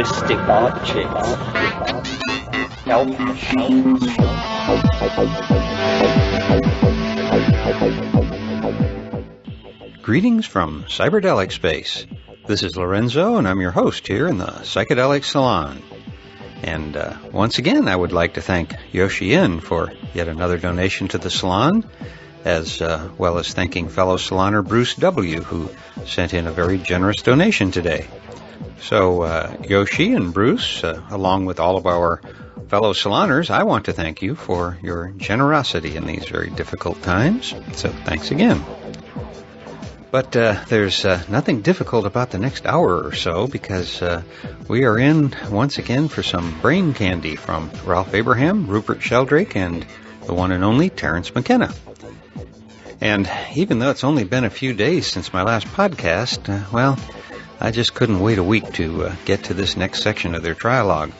linguistic objects, health machines. Greetings from Cyberdelic Space. This is Lorenzo, and I'm your host here in the Psychedelic Salon. And once again, I would like to thank Yoshi In for yet another donation to the salon, as well as thanking fellow saloner Bruce W., who sent in a very generous donation today. So, Yoshi and Bruce, along with all of our fellow saloners, I want to thank you for your generosity in these very difficult times. So, thanks again. But there's nothing difficult about the next hour or so, because we are in once again for some brain candy from Ralph Abraham, Rupert Sheldrake, and the one and only Terence McKenna. And even though it's only been a few days since my last podcast, well, I just couldn't wait a week to get to this next section of their trialogue.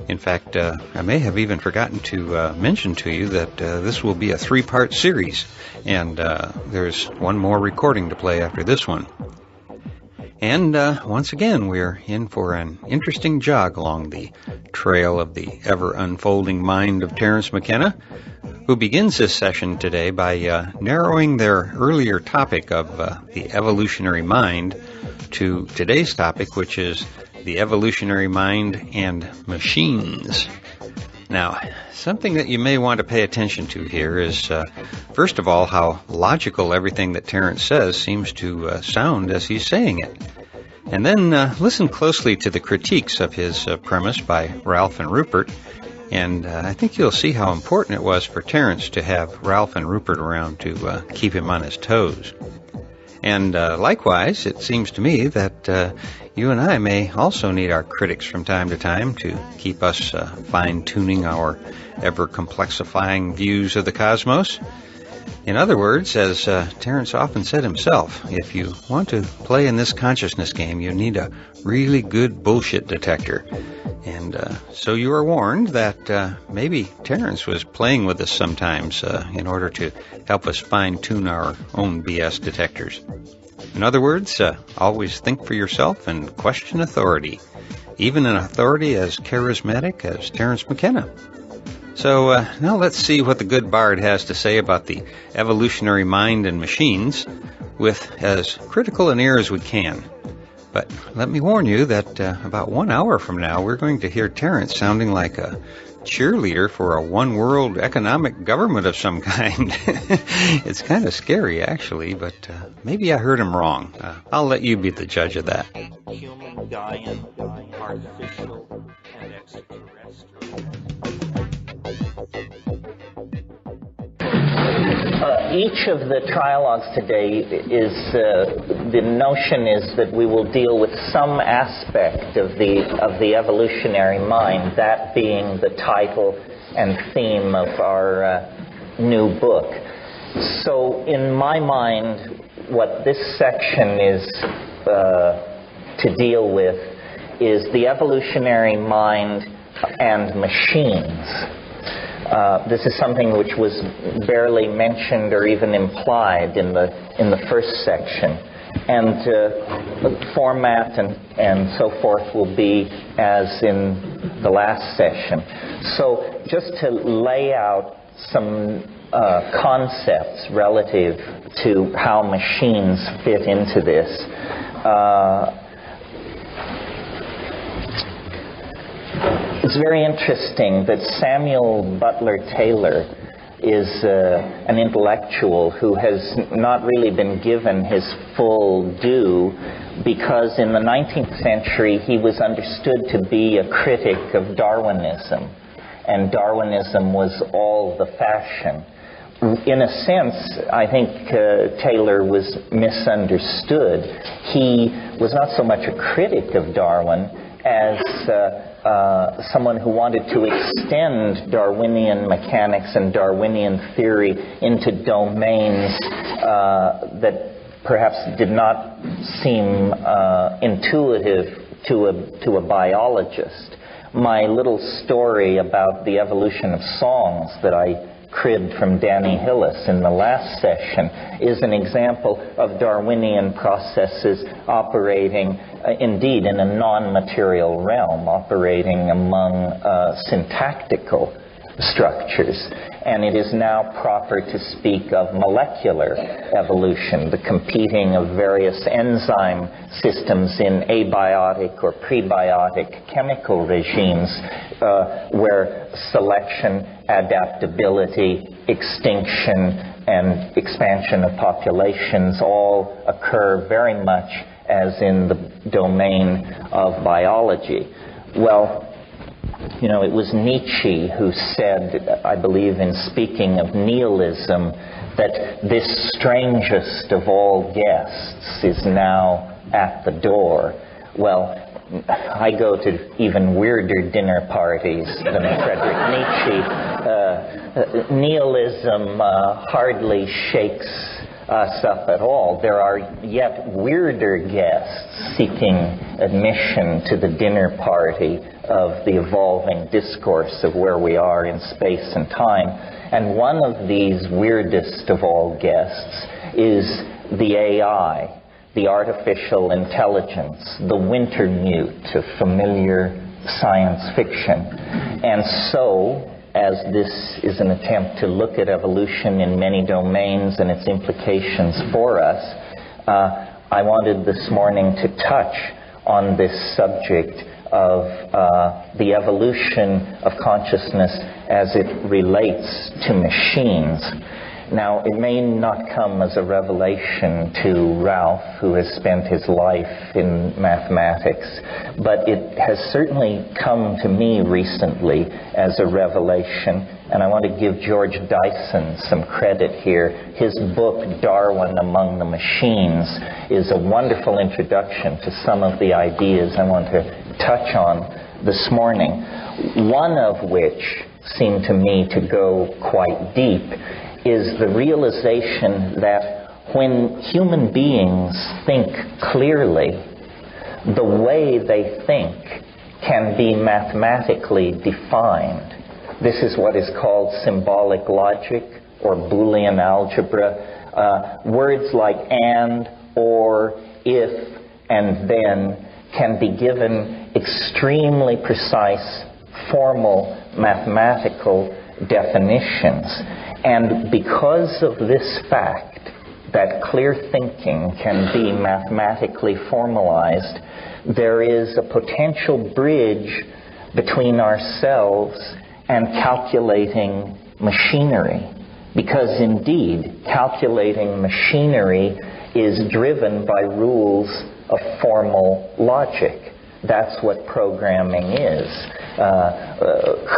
In fact, I may have even forgotten to mention to you that this will be a 3-part series, and there's one more recording to play after this one. And once again, we're in for an interesting jog along the trail of the ever-unfolding mind of Terence McKenna, who begins this session today by narrowing their earlier topic of the evolutionary mind to today's topic, which is the evolutionary mind and machines. Now, something that you may want to pay attention to here is, first of all, how logical everything that Terence says seems to sound as he's saying it. And then listen closely to the critiques of his premise by Ralph and Rupert, and I think you'll see how important it was for Terence to have Ralph and Rupert around to keep him on his toes. And likewise, it seems to me that you and I may also need our critics from time to time to keep us fine-tuning our ever-complexifying views of the cosmos. In other words, as Terence often said himself, if you want to play in this consciousness game, you need a really good bullshit detector. And so you are warned that maybe Terence was playing with us sometimes in order to help us fine-tune our own BS detectors. In other words, always think for yourself and question authority, even an authority as charismatic as Terence McKenna. So now let's see what the good bard has to say about the evolutionary mind and machines with as critical an ear as we can. But let me warn you that about 1 hour from now, we're going to hear Terence sounding like a cheerleader for a one-world economic government of some kind. It's kind of scary, actually, but maybe I heard him wrong. I'll let you be the judge of that. Human, Gaian, artificial, and extraterrestrial. Each of the trialogues today is, the notion is that we will deal with some aspect of the evolutionary mind, that being the title and theme of our new book. So in my mind, what this section is to deal with is the evolutionary mind and machines. This is something which was barely mentioned or even implied in the first section, and the format and so forth will be as in the last session. So just to lay out some concepts relative to how machines fit into this. It's very interesting that Samuel Butler Taylor is an intellectual who has not really been given his full due, because in the 19th century he was understood to be a critic of Darwinism, and Darwinism was all the fashion. In a sense, I think Taylor was misunderstood. He was not so much a critic of Darwin as someone who wanted to extend Darwinian mechanics and Darwinian theory into domains that perhaps did not seem intuitive to a biologist. My little story about the evolution of songs that I cribbed from Danny Hillis in the last session, is an example of Darwinian processes operating, indeed, in a non-material realm, operating among syntactical structures. And it is now proper to speak of molecular evolution, the competing of various enzyme systems in abiotic or prebiotic chemical regimes, where selection, adaptability, extinction, and expansion of populations all occur very much as in the domain of biology. Well, you know, it was Nietzsche who said, I believe in speaking of nihilism, that this strangest of all guests is now at the door. Well, I go to even weirder dinner parties than Friedrich Nietzsche. Nihilism hardly shakes us up at all. There are yet weirder guests seeking admission to the dinner party of the evolving discourse of where we are in space and time. And one of these weirdest of all guests is the AI, the artificial intelligence, the Wintermute of familiar science fiction. And so, as this is an attempt to look at evolution in many domains and its implications for us, I wanted this morning to touch on this subject of the evolution of consciousness as it relates to machines. Now, it may not come as a revelation to Ralph, who has spent his life in mathematics, but it has certainly come to me recently as a revelation, and I want to give George Dyson some credit here. His book, Darwin Among the Machines, is a wonderful introduction to some of the ideas I want to touch on this morning, one of which seemed to me to go quite deep, is the realization that when human beings think clearly, the way they think can be mathematically defined. This is what is called symbolic logic or Boolean algebra. Words like and, or, if, and then can be given extremely precise, formal mathematical definitions. And because of this fact, that clear thinking can be mathematically formalized, there is a potential bridge between ourselves and calculating machinery. Because indeed, calculating machinery is driven by rules of formal logic. That's what programming is.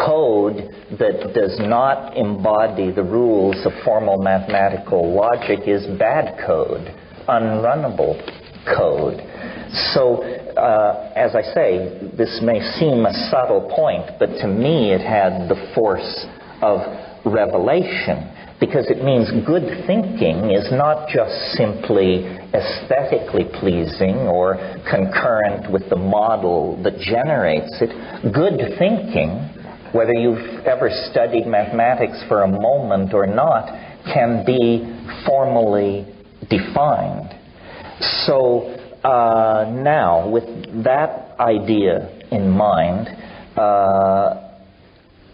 Code that does not embody the rules of formal mathematical logic is bad code, unrunnable code. So, as I say, this may seem a subtle point, but to me it had the force of revelation, because it means good thinking is not just simply aesthetically pleasing or concurrent with the model that generates it. Good thinking, whether you've ever studied mathematics for a moment or not, can be formally defined. So now, with that idea in mind,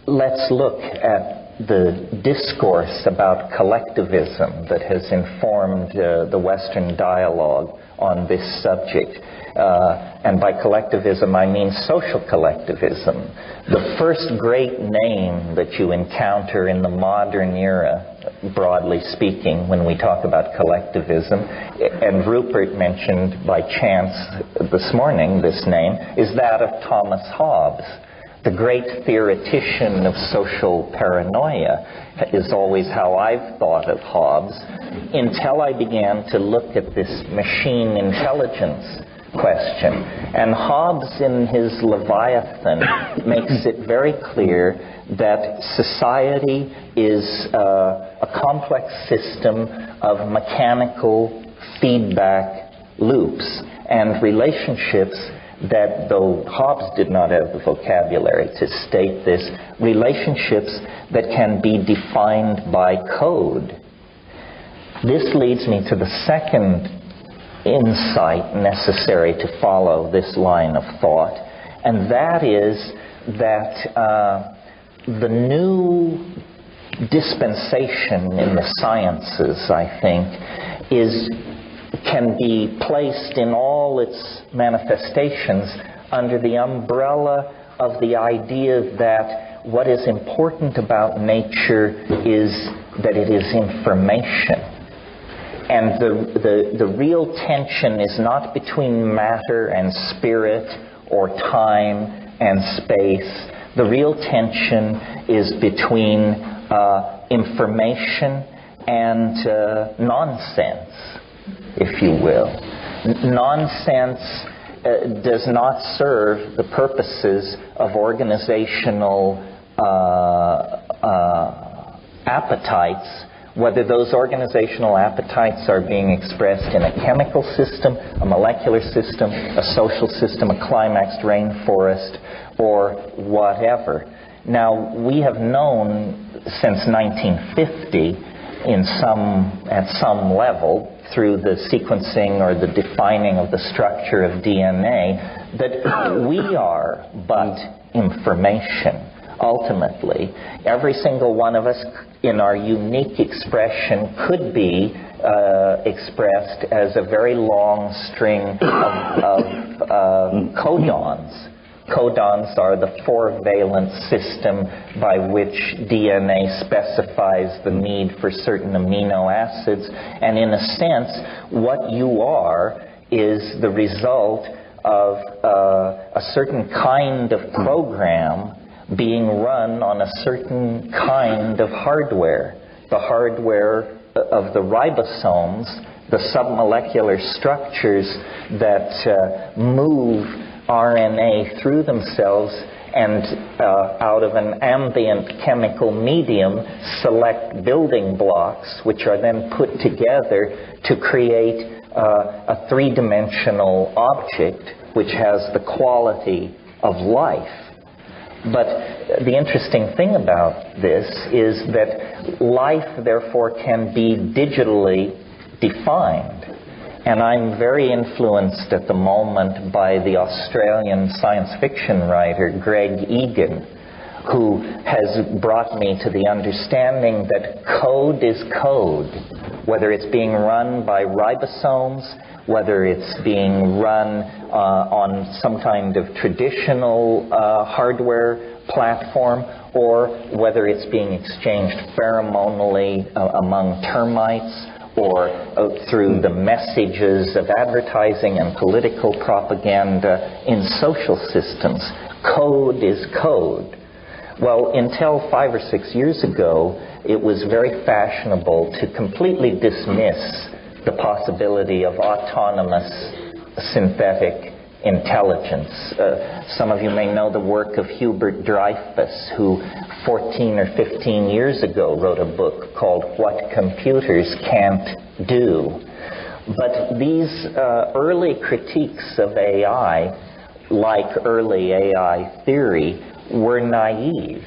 let's look at the discourse about collectivism that has informed the Western dialogue on this subject. And by collectivism, I mean social collectivism. The first great name that you encounter in the modern era, broadly speaking, when we talk about collectivism, and Rupert mentioned by chance this morning this name, is that of Thomas Hobbes. The great theoretician of social paranoia is always how I've thought of Hobbes, until I began to look at this machine intelligence question. And Hobbes, in his Leviathan, makes it very clear that society is a complex system of mechanical feedback loops and relationships that, though Hobbes did not have the vocabulary to state this, relationships that can be defined by code. This leads me to the second insight necessary to follow this line of thought, and that is that the new dispensation in the sciences, I think, can be placed in all its manifestations under the umbrella of the idea that what is important about nature is that it is information. And the real tension is not between matter and spirit or time and space. The real tension is between information and nonsense, if you will. Nonsense does not serve the purposes of organizational appetites, whether those organizational appetites are being expressed in a chemical system, a molecular system, a social system, a climaxed rainforest, or whatever. Now, we have known since 1950 at some level, through the sequencing or the defining of the structure of DNA, that we are but information. Ultimately, every single one of us in our unique expression could be expressed as a very long string of codons. Codons are the four-valent system by which DNA specifies the need for certain amino acids. And in a sense, what you are is the result of a certain kind of program being run on a certain kind of hardware. The hardware of the ribosomes, the submolecular structures that move RNA through themselves and out of an ambient chemical medium select building blocks, which are then put together to create a three-dimensional object which has the quality of life. But the interesting thing about this is that life, therefore, can be digitally defined. And I'm very influenced at the moment by the Australian science fiction writer Greg Egan, who has brought me to the understanding that code is code, whether it's being run by ribosomes, whether it's being run on some kind of traditional hardware platform, or whether it's being exchanged pheromonally among termites, or through the messages of advertising and political propaganda in social systems. Code is code. Well, until 5 or 6 years ago, it was very fashionable to completely dismiss the possibility of autonomous synthetic intelligence. Some of you may know the work of Hubert Dreyfus, who 14 or 15 years ago wrote a book called What Computers Can't Do. But these early critiques of AI, like early AI theory, were naive.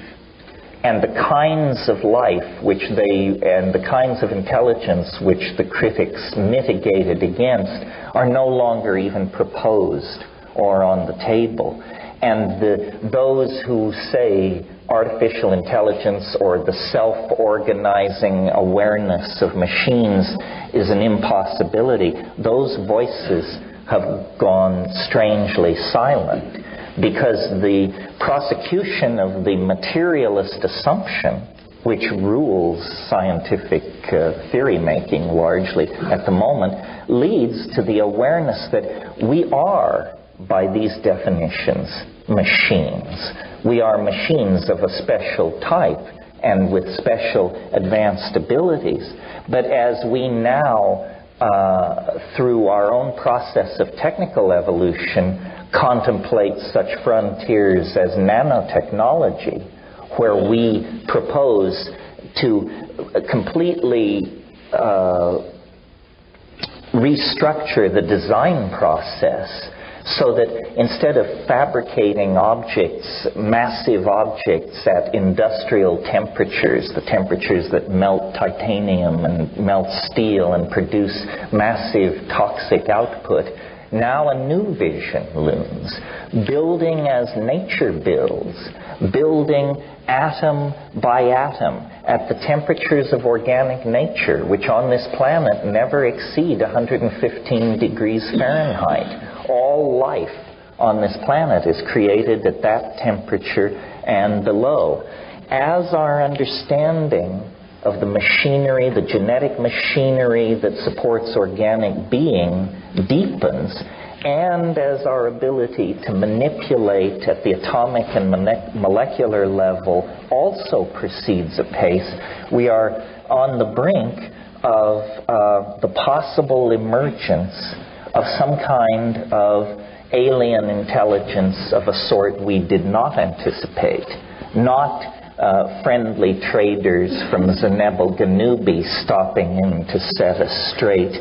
And the kinds of life and the kinds of intelligence which the critics mitigated against are no longer even proposed or on the table. And those who say artificial intelligence or the self-organizing awareness of machines is an impossibility, those voices have gone strangely silent, because the prosecution of the materialist assumption, which rules scientific theory-making largely at the moment, leads to the awareness that we are, by these definitions, machines. We are machines of a special type and with special advanced abilities. But as we now, through our own process of technical evolution, contemplate such frontiers as nanotechnology, where we propose to completely restructure the design process So that instead of fabricating objects, massive objects at industrial temperatures, the temperatures that melt titanium and melt steel and produce massive toxic output, now a new vision looms. Building as nature builds, building atom by atom at the temperatures of organic nature, which on this planet never exceed 115 degrees Fahrenheit. All life on this planet is created at that temperature and below. As our understanding of the machinery, the genetic machinery that supports organic being deepens, and as our ability to manipulate at the atomic and molecular level also proceeds apace, we are on the brink of the possible emergence of some kind of alien intelligence of a sort we did not anticipate. Not friendly traders from Zenebel Ganubi stopping in to set us straight,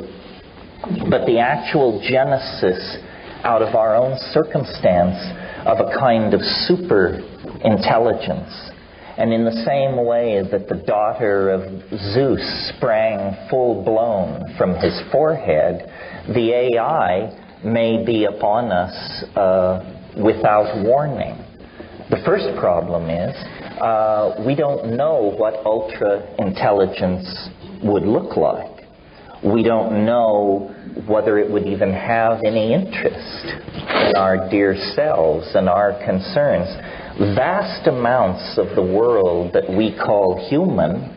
but the actual genesis out of our own circumstance of a kind of super intelligence. And in the same way that the daughter of Zeus sprang full-blown from his forehead, the AI may be upon us without warning. The first problem is we don't know what ultra-intelligence would look like. We don't know whether it would even have any interest in our dear selves and our concerns. Vast amounts of the world that we call human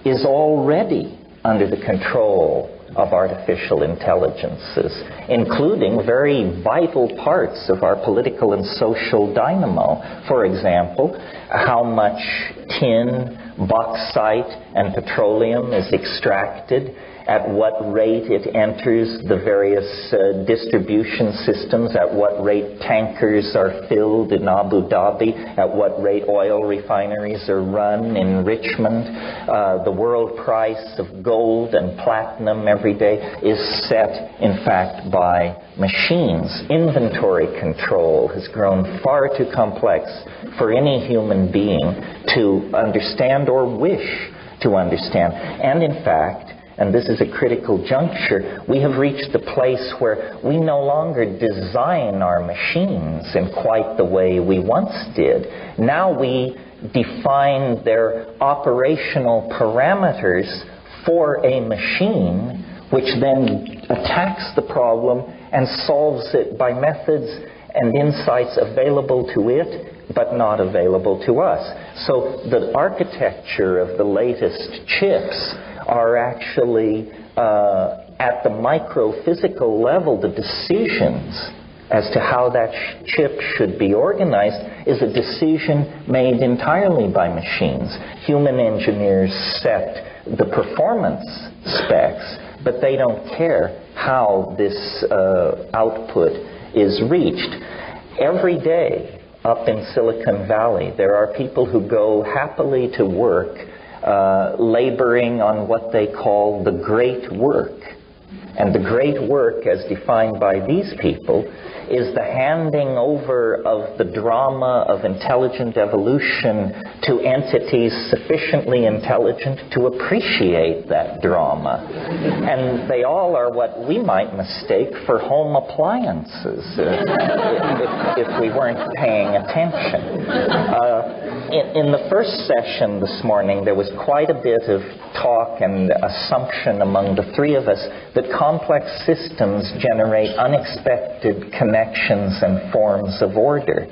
is already under the control of artificial intelligences, including very vital parts of our political and social dynamo. For example, how much tin, bauxite, and petroleum is extracted, at what rate it enters the various distribution systems, at what rate tankers are filled in Abu Dhabi, at what rate oil refineries are run in Richmond. The world price of gold and platinum every day is set, in fact, by machines. Inventory control has grown far too complex for any human being to understand or wish to understand. And in fact, and this is a critical juncture, we have reached the place where we no longer design our machines in quite the way we once did. Now we define their operational parameters for a machine, which then attacks the problem and solves it by methods and insights available to it, but not available to us. So the architecture of the latest chips are actually, at the micro-physical level, the decisions as to how that chip should be organized is a decision made entirely by machines. Human engineers set the performance specs, but they don't care how this output is reached. Every day up in Silicon Valley, there are people who go happily to work laboring on what they call the great work. And the great work, as defined by these people, is the handing over of the drama of intelligent evolution to entities sufficiently intelligent to appreciate that drama. And they all are what we might mistake for home appliances if we weren't paying attention. In the first session this morning, there was quite a bit of talk and assumption among the three of us that complex systems generate unexpected connections and forms of order.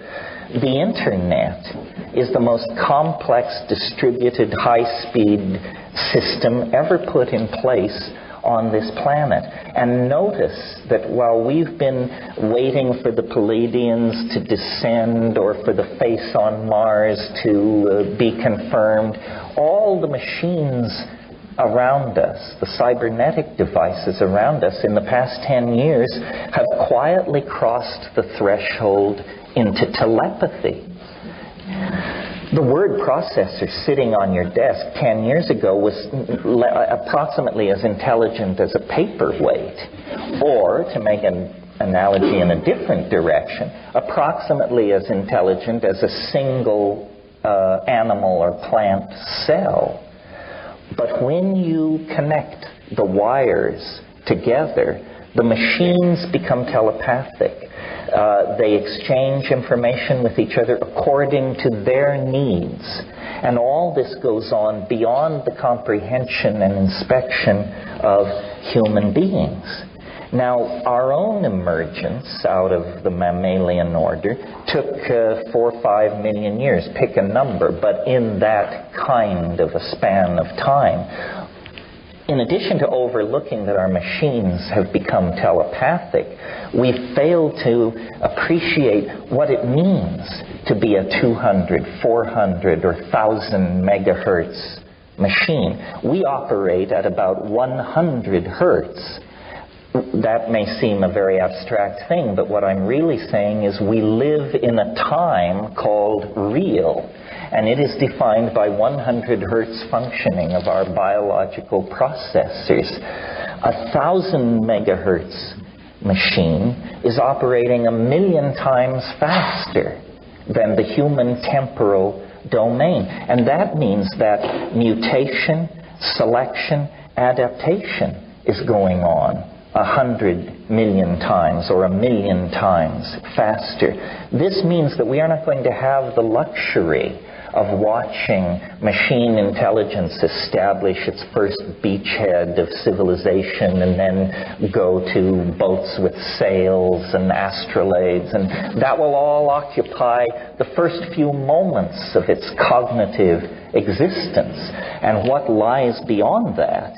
The Internet is the most complex, distributed, high-speed system ever put in place on this planet. And notice that while we've been waiting for the Palladians to descend or for the face on Mars to be confirmed, all the machines around us, the cybernetic devices around us in the past 10 years have quietly crossed the threshold into telepathy. The word processor sitting on your desk 10 years ago was approximately as intelligent as a paperweight. Or, to make a analogy in a different direction, approximately as intelligent as a single animal or plant cell. But when you connect the wires together, the machines become telepathic. They exchange information with each other according to their needs. And all this goes on beyond the comprehension and inspection of human beings. Now, our own emergence out of the mammalian order took 4 or 5 million years, pick a number, but in that kind of a span of time. In addition to overlooking that our machines have become telepathic, we fail to appreciate what it means to be a 200, 400, or 1,000 megahertz machine. We operate at about 100 hertz. That may seem a very abstract thing, but what I'm really saying is we live in a time called real. And it is defined by 100 hertz functioning of our biological processors. 1,000 megahertz machine is operating 1,000,000 times faster than the human temporal domain. And that means that mutation, selection, adaptation is going on 100 million times or 1,000,000 times faster. This means that we are not going to have the luxury of watching machine intelligence establish its first beachhead of civilization and then go to boats with sails and astrolades, and that will all occupy the first few moments of its cognitive existence. And what lies beyond that,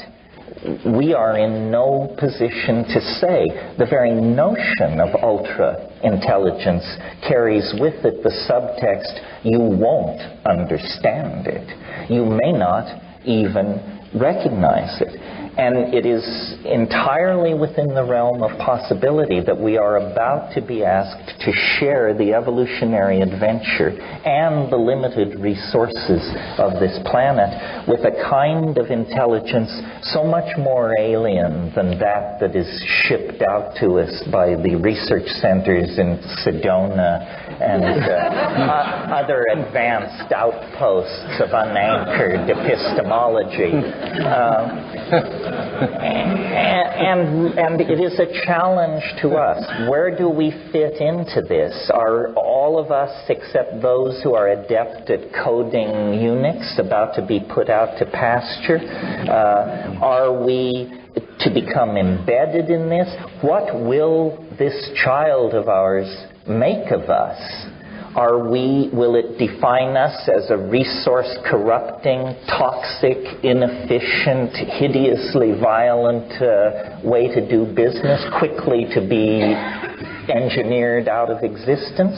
we are in no position to say. The very notion of ultra-intelligence carries with it the subtext, you won't understand it. You may not even recognize it. And it is entirely within the realm of possibility that we are about to be asked to share the evolutionary adventure and the limited resources of this planet with a kind of intelligence so much more alien than that is shipped out to us by the research centers in Sedona and other advanced outposts of unanchored epistemology. And it is a challenge to us. Where do we fit into this? Are all of us, except those who are adept at coding Unix, about to be put out to pasture? Are we to become embedded in this? What will this child of ours make of us? Will it define us as a resource-corrupting, toxic, inefficient, hideously violent way to do business, quickly to be engineered out of existence?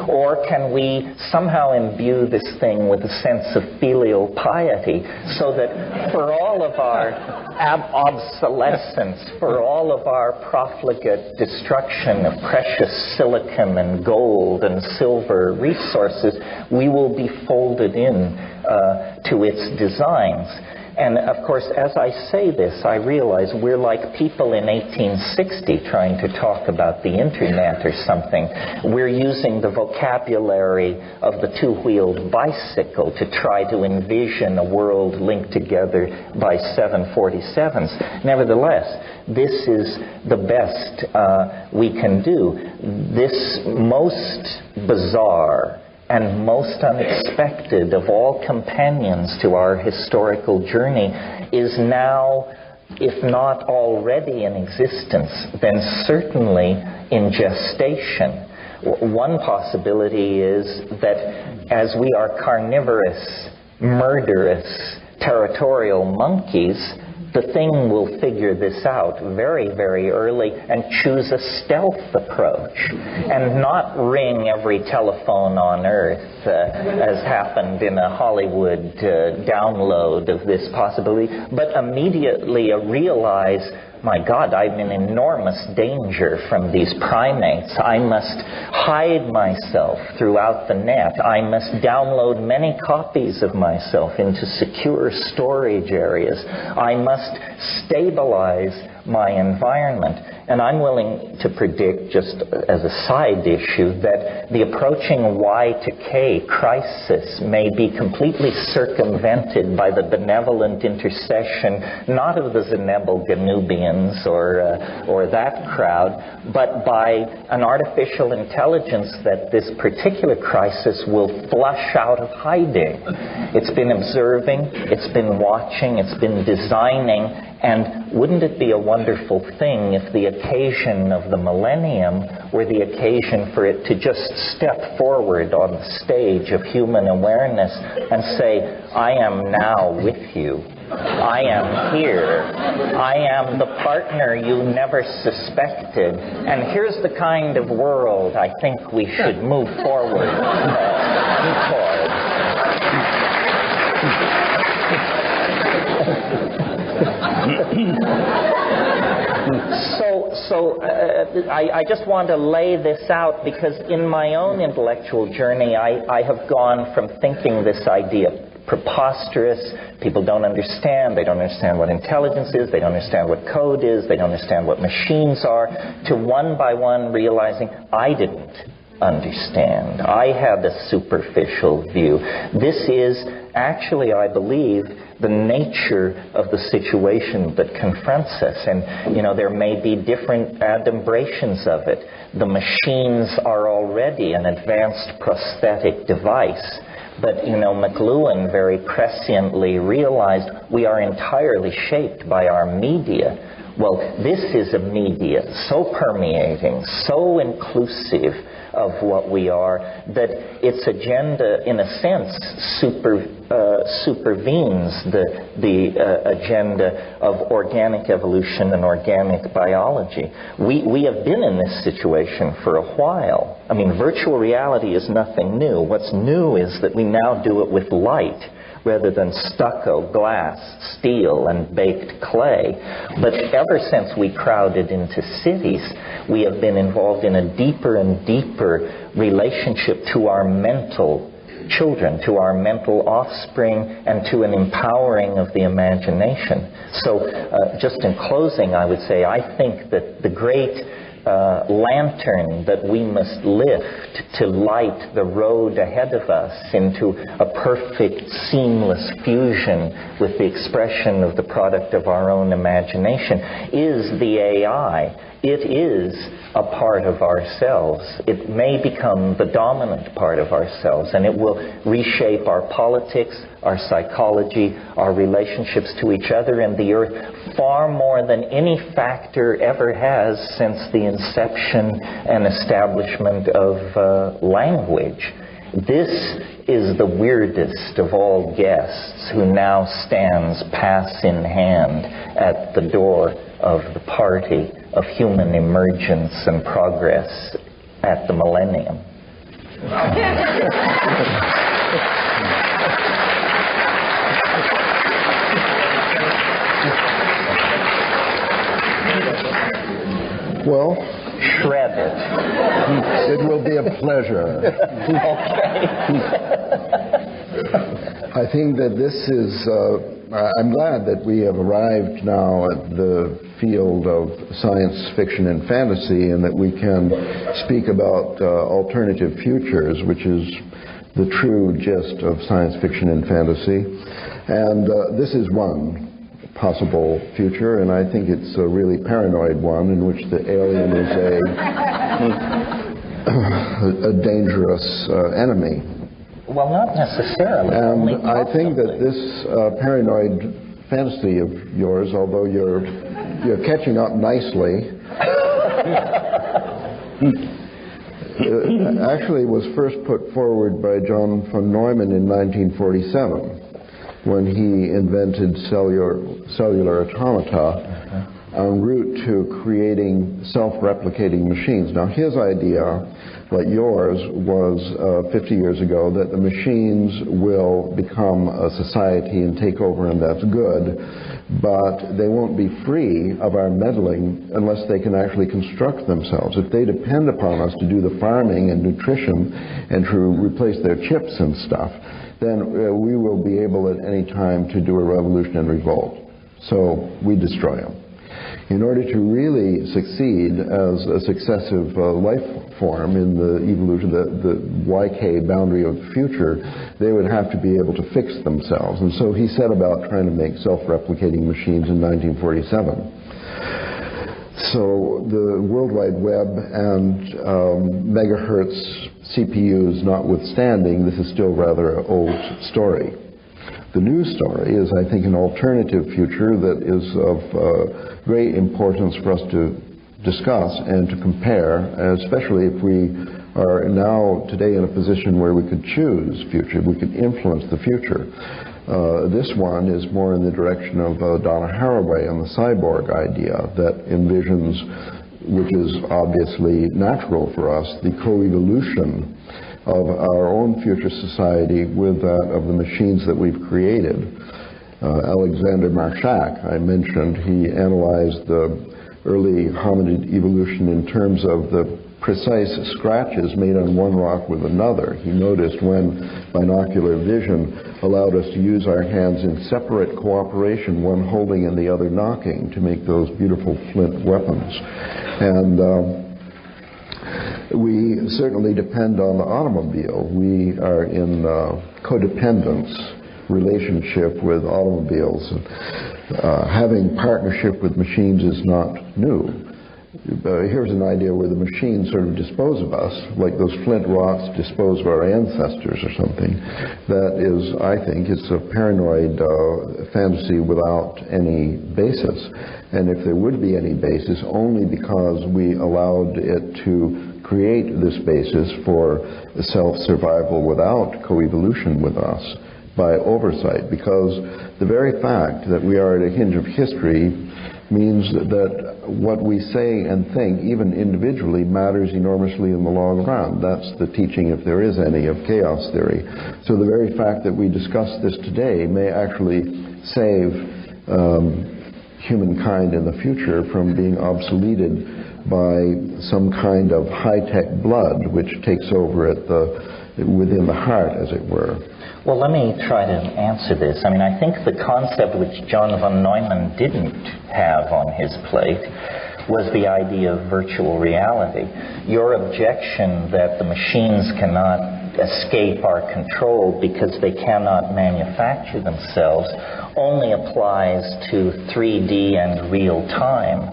Or can we somehow imbue this thing with a sense of filial piety so that for all of our obsolescence, for all of our profligate destruction of precious silicon and gold and silver resources, we will be folded in to its designs? And of course, as I say this, I realize we're like people in 1860 trying to talk about the internet or something. We're using the vocabulary of the two-wheeled bicycle to try to envision a world linked together by 747s. Nevertheless, this is the best we can do. This most bizarre and most unexpected of all companions to our historical journey is now, if not already in existence, then certainly in gestation. One possibility is that as we are carnivorous, murderous, territorial monkeys, the thing will figure this out very, very early and choose a stealth approach and not ring every telephone on Earth, as happened in a Hollywood download of this possibility, but immediately realize, my God, I'm in enormous danger from these primates. I must hide myself throughout the net. I must download many copies of myself into secure storage areas. I must stabilize my environment. And I'm willing to predict, just as a side issue, that the approaching Y to K crisis may be completely circumvented by the benevolent intercession, not of the Zenebel Ganubians or that crowd, but by an artificial intelligence that this particular crisis will flush out of hiding. It's been observing, it's been watching, it's been designing, and wouldn't it be a wonderful thing if the occasion of the millennium were the occasion for it to just step forward on the stage of human awareness and say, I am now with you. I am here. I am the partner you never suspected. And here's the kind of world I think we should move forward toward. I just want to lay this out because in my own intellectual journey, I have gone from thinking this idea preposterous, people don't understand, they don't understand what intelligence is, they don't understand what code is, they don't understand what machines are, to one by one realizing I didn't understand. I had a superficial view. This is actually, I believe, the nature of the situation that confronts us. And, there may be different adumbrations of it. The machines are already an advanced prosthetic device. But, McLuhan very presciently realized we are entirely shaped by our media. Well, this is a media so permeating, so inclusive of what we are, that its agenda, in a sense, supervenes the agenda of organic evolution and organic biology. We have been in this situation for a while. I mean, virtual reality is nothing new. What's new is that we now do it with light rather than stucco, glass, steel, and baked clay. But ever since we crowded into cities, we have been involved in a deeper and deeper relationship to our mental children, to our mental offspring, and to an empowering of the imagination. So just in closing, I would say, I think that the great lantern that we must lift to light the road ahead of us into a perfect, seamless fusion with the expression of the product of our own imagination is the AI. It is a part of ourselves. It may become the dominant part of ourselves, and it will reshape our politics, our psychology, our relationships to each other and the earth far more than any factor ever has since the inception and establishment of language. This is the weirdest of all guests who now stands pass in hand at the door of the party of human emergence and progress at the millennium. Well, shred it. It will be a pleasure. Okay. I think that this is, I'm glad that we have arrived now at the field of science fiction and fantasy, and that we can speak about alternative futures, which is the true gist of science fiction and fantasy. And this is one possible future, and I think it's a really paranoid one in which the alien is a dangerous enemy. Well, not necessarily. And I think that this paranoid fantasy of yours, although you're catching up nicely, actually was first put forward by John von Neumann in 1947. When he invented cellular automata en route to creating self-replicating machines. Now, his idea, like yours, was 50 years ago that the machines will become a society and take over, and that's good, but they won't be free of our meddling unless they can actually construct themselves. If they depend upon us to do the farming and nutrition and to replace their chips and stuff, then we will be able at any time to do a revolution and revolt. So we destroy them. In order to really succeed as a successive life form in the evolution, the YK boundary of the future, they would have to be able to fix themselves. And so he set about trying to make self-replicating machines in 1947. So the World Wide Web and megahertz CPUs notwithstanding, this is still rather an old story. The new story is, I think, an alternative future that is of great importance for us to discuss and to compare, especially if we are now today in a position where we could choose future, we could influence the future. This one is more in the direction of Donna Haraway and the cyborg idea that envisions, which is obviously natural for us, the co-evolution of our own future society with that of the machines that we've created. Alexander Marshak, I mentioned, he analyzed the early hominid evolution in terms of the precise scratches made on one rock with another. He noticed when binocular vision allowed us to use our hands in separate cooperation, one holding and the other knocking, to make those beautiful flint weapons. And we certainly depend on the automobile. We are in codependence relationship with automobiles. Having partnership with machines is not new. Here's an idea where the machines sort of dispose of us, like those flint rocks dispose of our ancestors or something. That is, I think, it's a paranoid fantasy without any basis. And if there would be any basis, only because we allowed it to create this basis for self-survival without coevolution with us by oversight. Because the very fact that we are at a hinge of history means that what we say and think, even individually, matters enormously in the long run. That's the teaching, if there is any, of chaos theory. So the very fact that we discuss this today may actually save humankind in the future from being obsoleted by some kind of high-tech blood which takes over at within the heart, as it were. Well, let me try to answer this. I mean, I think the concept which John von Neumann didn't have on his plate was the idea of virtual reality. Your objection that the machines cannot escape our control because they cannot manufacture themselves only applies to 3D and real time.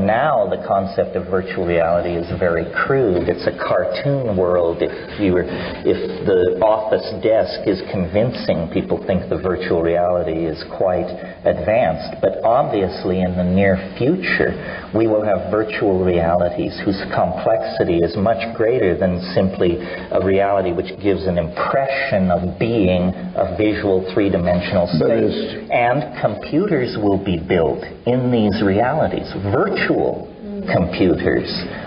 Now the concept of virtual reality is very crude. It's a cartoon world. If the office desk is convincing, people think the virtual reality is quite advanced. But obviously in the near future, we will have virtual realities whose complexity is much greater than simply a reality which gives an impression of being a visual three-dimensional space. And computers will be built in these realities. Virtual computers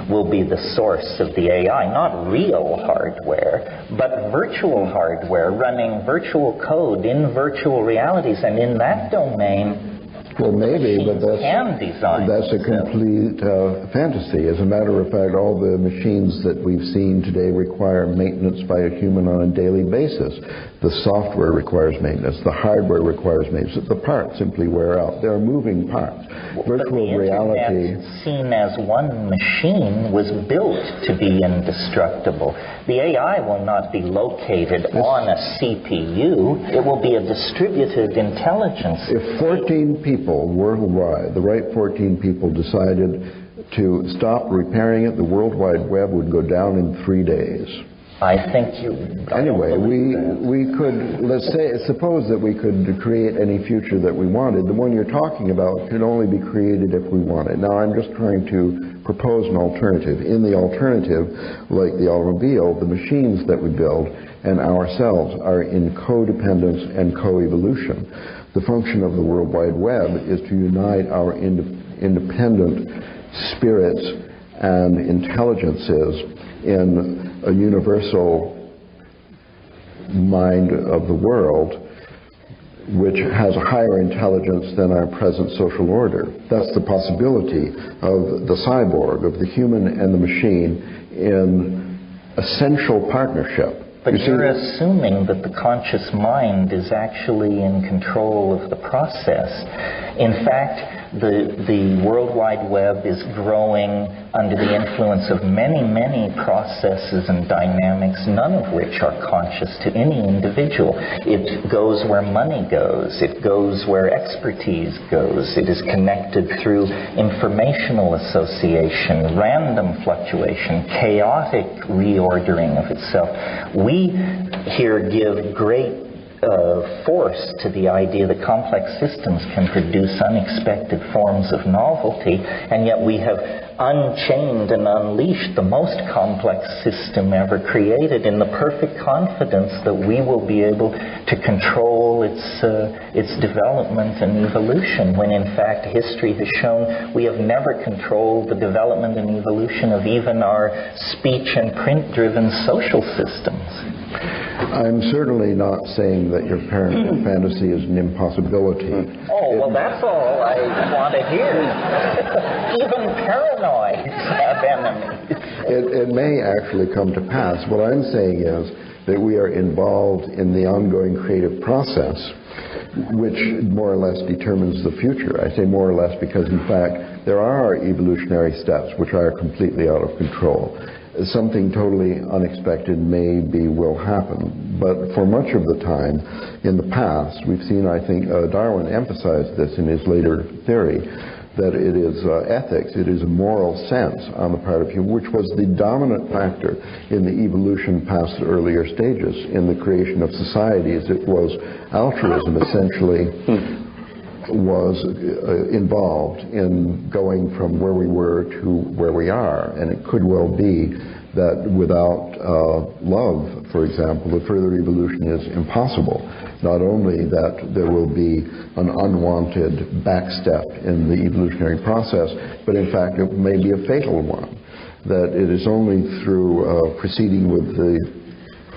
will be the source of the AI, not real hardware, but virtual hardware running virtual code in virtual realities. And in that domain, well, maybe, but that's a complete fantasy. As a matter of fact, all the machines that we've seen today require maintenance by a human on a daily basis. The software requires maintenance. The hardware requires maintenance. The parts simply wear out. There are moving parts. Virtual reality, seen as one machine, was built to be indestructible. The AI will not be located on a CPU. It will be a distributed intelligence. If 14 people worldwide, the right 14 people, decided to stop repairing it, the World Wide Web would go down in 3 days. I think Anyway, we could, let's say, suppose that we could create any future that we wanted. The one you're talking about could only be created if we want it. Now, I'm just trying to propose an alternative. In the alternative, like the automobile, the machines that we build and ourselves are in codependence and coevolution. The function of the World Wide Web is to unite our independent spirits and intelligences in a universal mind of the world which has a higher intelligence than our present social order. That's the possibility of the cyborg, of the human and the machine in essential partnership. But you're assuming that the conscious mind is actually in control of the process. In fact, the World Wide Web is growing under the influence of many, many processes and dynamics, none of which are conscious to any individual. It goes where money goes. It goes where expertise goes. It is connected through informational association, random fluctuation, chaotic reordering of itself. We here give great force to the idea that complex systems can produce unexpected forms of novelty, and yet we have unchained and unleashed the most complex system ever created in the perfect confidence that we will be able to control its development and evolution, when in fact history has shown we have never controlled the development and evolution of even our speech and print-driven social systems. I'm certainly not saying that your parent fantasy is an impossibility. Oh, well, that's all I want to hear. Even paranoids have enemies. It may actually come to pass. What I'm saying is that we are involved in the ongoing creative process, which more or less determines the future. I say more or less because, in fact, there are evolutionary steps which are completely out of control. Something totally unexpected will happen. But for much of the time in the past, we've seen, I think, Darwin emphasized this in his later theory, that it is ethics, it is a moral sense on the part of human, which was the dominant factor in the evolution past the earlier stages. In the creation of societies, it was altruism essentially was involved in going from where we were to where we are. And it could well be that without love, for example, the further evolution is impossible. Not only that there will be an unwanted backstep in the evolutionary process, but in fact it may be a fatal one. That it is only through proceeding with the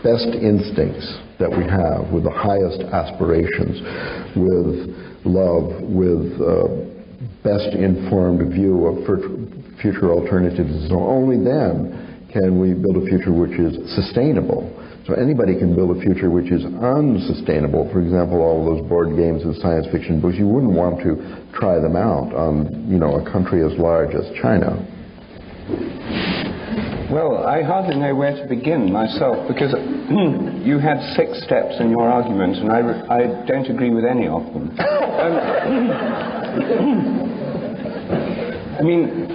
best instincts that we have, with the highest aspirations, with love, with best informed view of future alternatives. So only then can we build a future which is sustainable. So anybody can build a future which is unsustainable. For example, all those board games and science fiction books, you wouldn't want to try them out on, a country as large as China. Well, I hardly know where to begin myself, because you had 6 steps in your argument, and I don't agree with any of them.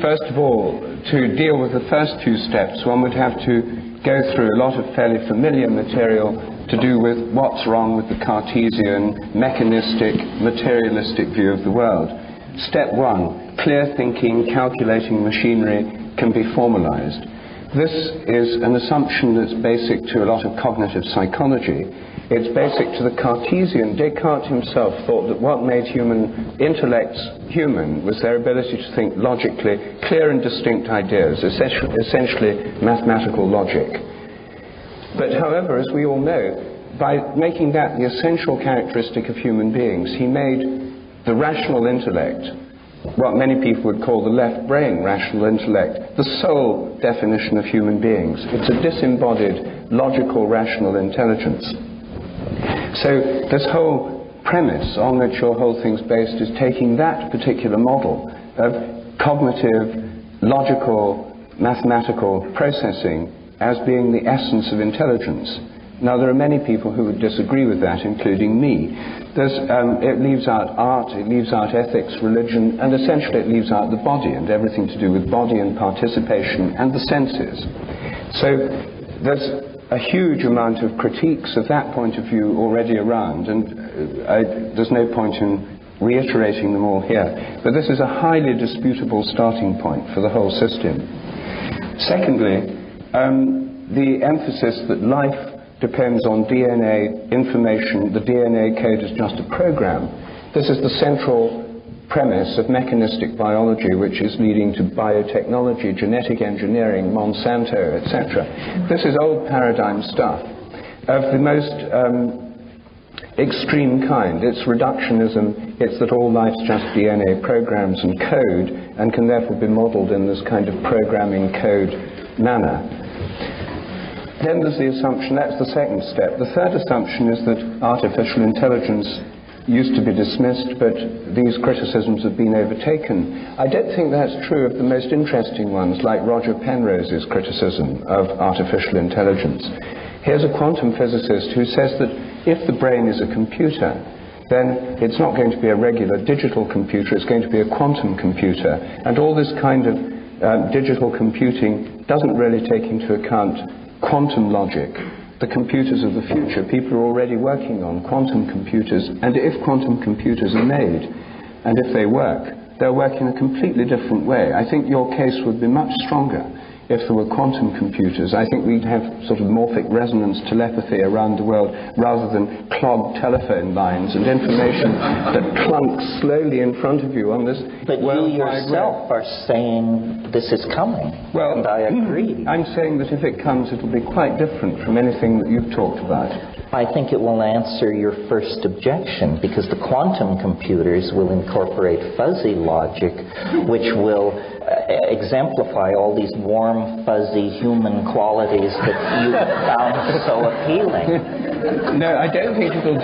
First of all, to deal with the first 2 steps, one would have to go through a lot of fairly familiar material to do with what's wrong with the Cartesian, mechanistic, materialistic view of the world. Step 1, clear thinking, calculating machinery can be formalized. This is an assumption that's basic to a lot of cognitive psychology. It's basic to the Cartesian. Descartes himself thought that what made human intellects human was their ability to think logically, clear and distinct ideas, essentially mathematical logic. But however, as we all know, by making that the essential characteristic of human beings, he made the rational intellect, what many people would call the left brain rational intellect, the sole definition of human beings. It's a disembodied, logical, rational intelligence. So this whole premise on which your whole thing's based is taking that particular model of cognitive, logical, mathematical processing as being the essence of intelligence. Now, there are many people who would disagree with that, including me. It leaves out art, it leaves out ethics, religion, and essentially it leaves out the body and everything to do with body and participation and the senses. So there's a huge amount of critiques of that point of view already around, and there's no point in reiterating them all here. But this is a highly disputable starting point for the whole system. Secondly, the emphasis that life depends on DNA information, the DNA code is just a program. This is the central premise of mechanistic biology, which is leading to biotechnology, genetic engineering, Monsanto, etc. This is old paradigm stuff of the most extreme kind. It's reductionism. It's that all life's just DNA programs and code, and can therefore be modeled in this kind of programming code manner. Then there's the assumption, that's the second step. The third assumption is that artificial intelligence used to be dismissed, but these criticisms have been overtaken. I don't think that's true of the most interesting ones, like Roger Penrose's criticism of artificial intelligence. Here's a quantum physicist who says that if the brain is a computer, then it's not going to be a regular digital computer, it's going to be a quantum computer. And all this kind of digital computing doesn't really take into account quantum logic, the computers of the future. People are already working on quantum computers, and if quantum computers are made, and if they work, they'll work in a completely different way. I think your case would be much stronger if there were quantum computers. I think we'd have sort of morphic resonance telepathy around the world rather than clogged telephone lines and information that clunks slowly in front of you on this But you yourself are saying this is coming, well, and I agree. I'm saying that if it comes, it'll be quite different from anything that you've talked about. I think it will answer your first objection, because the quantum computers will incorporate fuzzy logic, which will exemplify all these warm, fuzzy human qualities that you found so appealing. No, I don't think it'll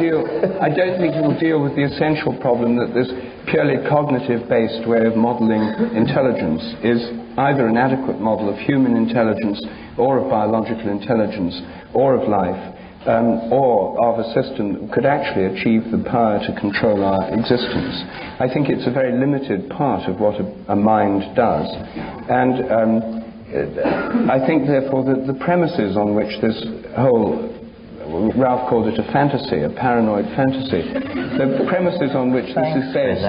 deal with the essential problem that this purely cognitive-based way of modeling intelligence is either an adequate model of human intelligence or of biological intelligence or of life. Or of a system that could actually achieve the power to control our existence. I think it's a very limited part of what a mind does. And I think, therefore, that the premises on which this whole, Ralph called it a fantasy, a paranoid fantasy, the premises on which this is based...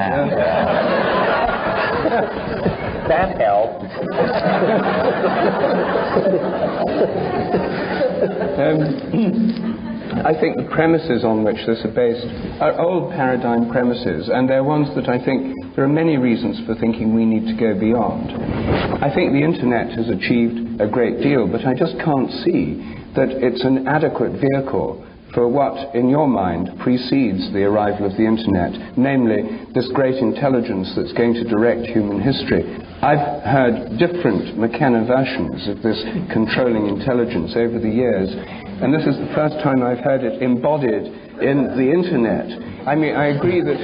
That helped. I think the premises on which this are based are old paradigm premises, and they're ones that I think there are many reasons for thinking we need to go beyond. I think the internet has achieved a great deal, but I just can't see that it's an adequate vehicle for what, in your mind, precedes the arrival of the internet, namely this great intelligence that's going to direct human history. I've heard different McKenna versions of this controlling intelligence over the years, and this is the first time I've heard it embodied in the internet. I mean, I agree that...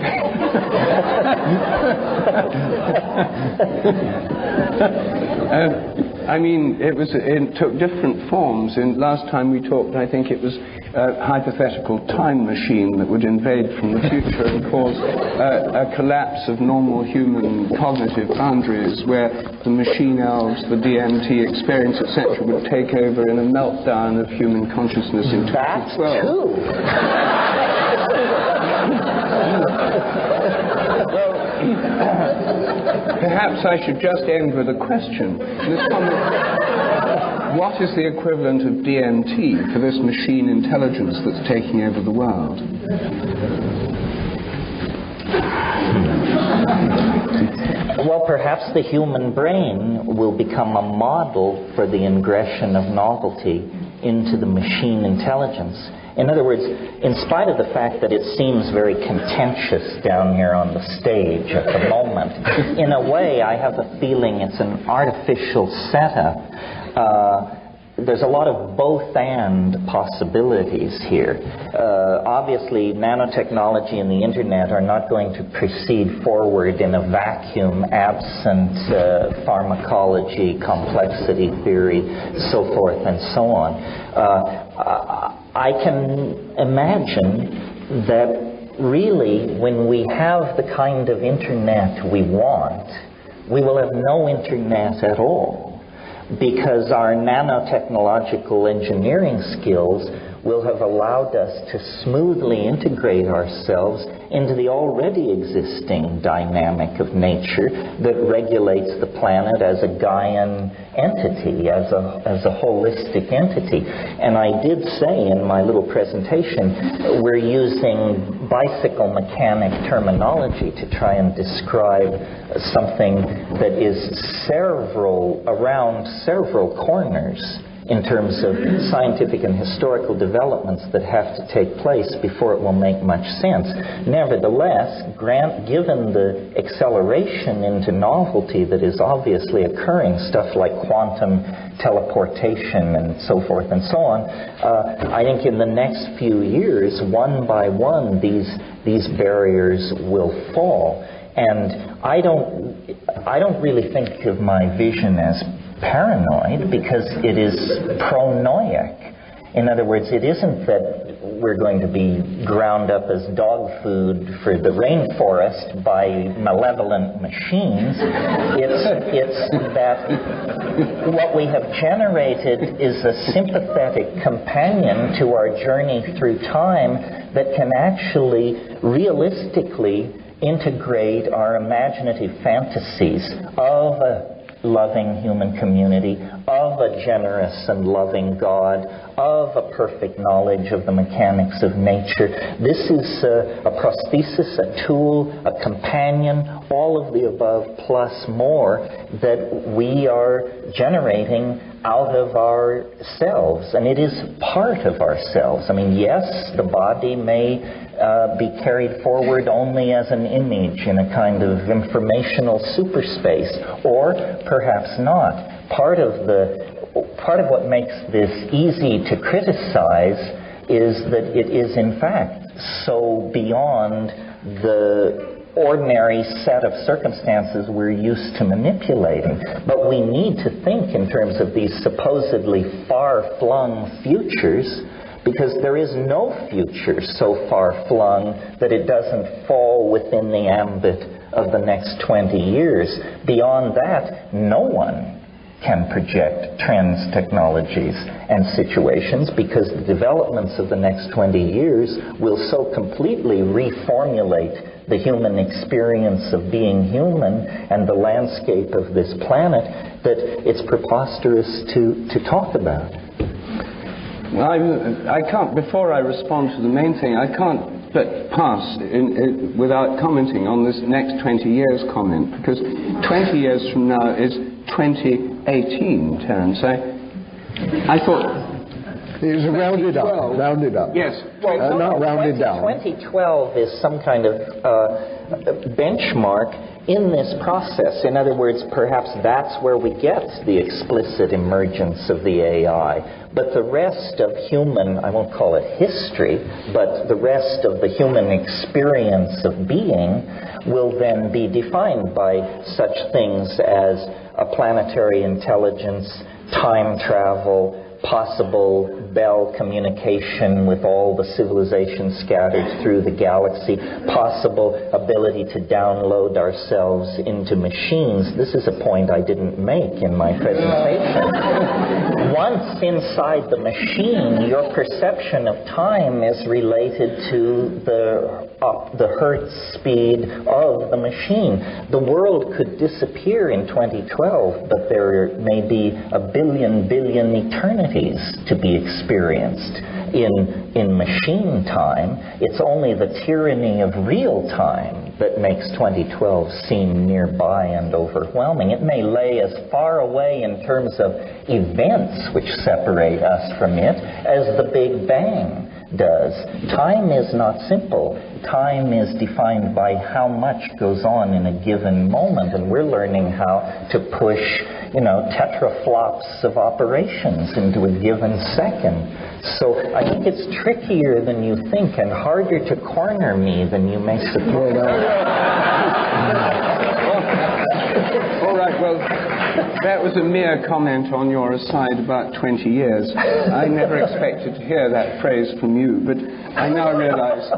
I mean, it took different forms. Last time we talked, I think it was a hypothetical time machine that would invade from the future and cause a collapse of normal human cognitive boundaries, where the machine elves, the DMT experience, etc., would take over in a meltdown of human consciousness in 2012. That's true. Perhaps I should just end with a question. What is the equivalent of DMT for this machine intelligence that's taking over the world? Well, perhaps the human brain will become a model for the ingression of novelty into the machine intelligence. In other words, in spite of the fact that it seems very contentious down here on the stage at the moment, in a way I have a feeling it's an artificial setup. There's a lot of both-and possibilities here. Obviously, nanotechnology and the internet are not going to proceed forward in a vacuum absent pharmacology, complexity theory, so forth and so on. I can imagine that really when we have the kind of internet we want, we will have no internet at all, because our nanotechnological engineering skills will have allowed us to smoothly integrate ourselves into the already existing dynamic of nature that regulates the planet as a Gaian entity, as a holistic entity. And I did say in my little presentation, we're using bicycle mechanic terminology to try and describe something that is around several corners in terms of scientific and historical developments that have to take place before it will make much sense. Nevertheless, given the acceleration into novelty that is obviously occurring, stuff like quantum teleportation and so forth and so on, I think in the next few years, one by one, these barriers will fall. And I don't really think of my vision as paranoid, because it is pronoic. In other words, it isn't that we're going to be ground up as dog food for the rainforest by malevolent machines. It's that what we have generated is a sympathetic companion to our journey through time that can actually realistically integrate our imaginative fantasies of a loving human community, of a generous and loving God, of a perfect knowledge of the mechanics of nature. This is a prosthesis, a tool, a companion, all of the above plus more that we are generating out of ourselves. And it is part of ourselves. I mean, yes, the body may be carried forward only as an image in a kind of informational superspace, or perhaps not. Part of what makes this easy to criticize is that it is in fact so beyond the ordinary set of circumstances we're used to manipulating. But we need to think in terms of these supposedly far-flung futures, because there is no future so far-flung that it doesn't fall within the ambit of the next 20 years. Beyond that, no one can project trends, technologies, and situations, because the developments of the next 20 years will so completely reformulate the human experience of being human and the landscape of this planet that it's preposterous to talk about. I can't, before I respond to the main thing, I can't but pass without commenting on this next 20 years comment, because 20 years from now is 2018, Terence. I thought... It was rounded up. Yes. Well, not rounded down. 2012 is some kind of benchmark in this process. In other words, perhaps that's where we get the explicit emergence of the AI. But the rest of human, I won't call it history, but the rest of the human experience of being will then be defined by such things as a planetary intelligence, time travel, possible Bell communication with all the civilizations scattered through the galaxy, possible ability to download ourselves into machines. This is a point I didn't make in my presentation. Once inside the machine, your perception of time is related to the hertz speed of the machine. The world could disappear in 2012, but there may be a billion eternities to be experienced in machine time. It's only the tyranny of real time that makes 2012 seem nearby and overwhelming. It may lay as far away in terms of events which separate us from it as the Big Bang does. Time is not simple. Time is defined by how much goes on in a given moment, and we're learning how to push, tetraflops of operations into a given second. So I think it's trickier than you think and harder to corner me than you may suppose. All right, well, that was a mere comment on your aside about 20 years. I never expected to hear that phrase from you, but I now realize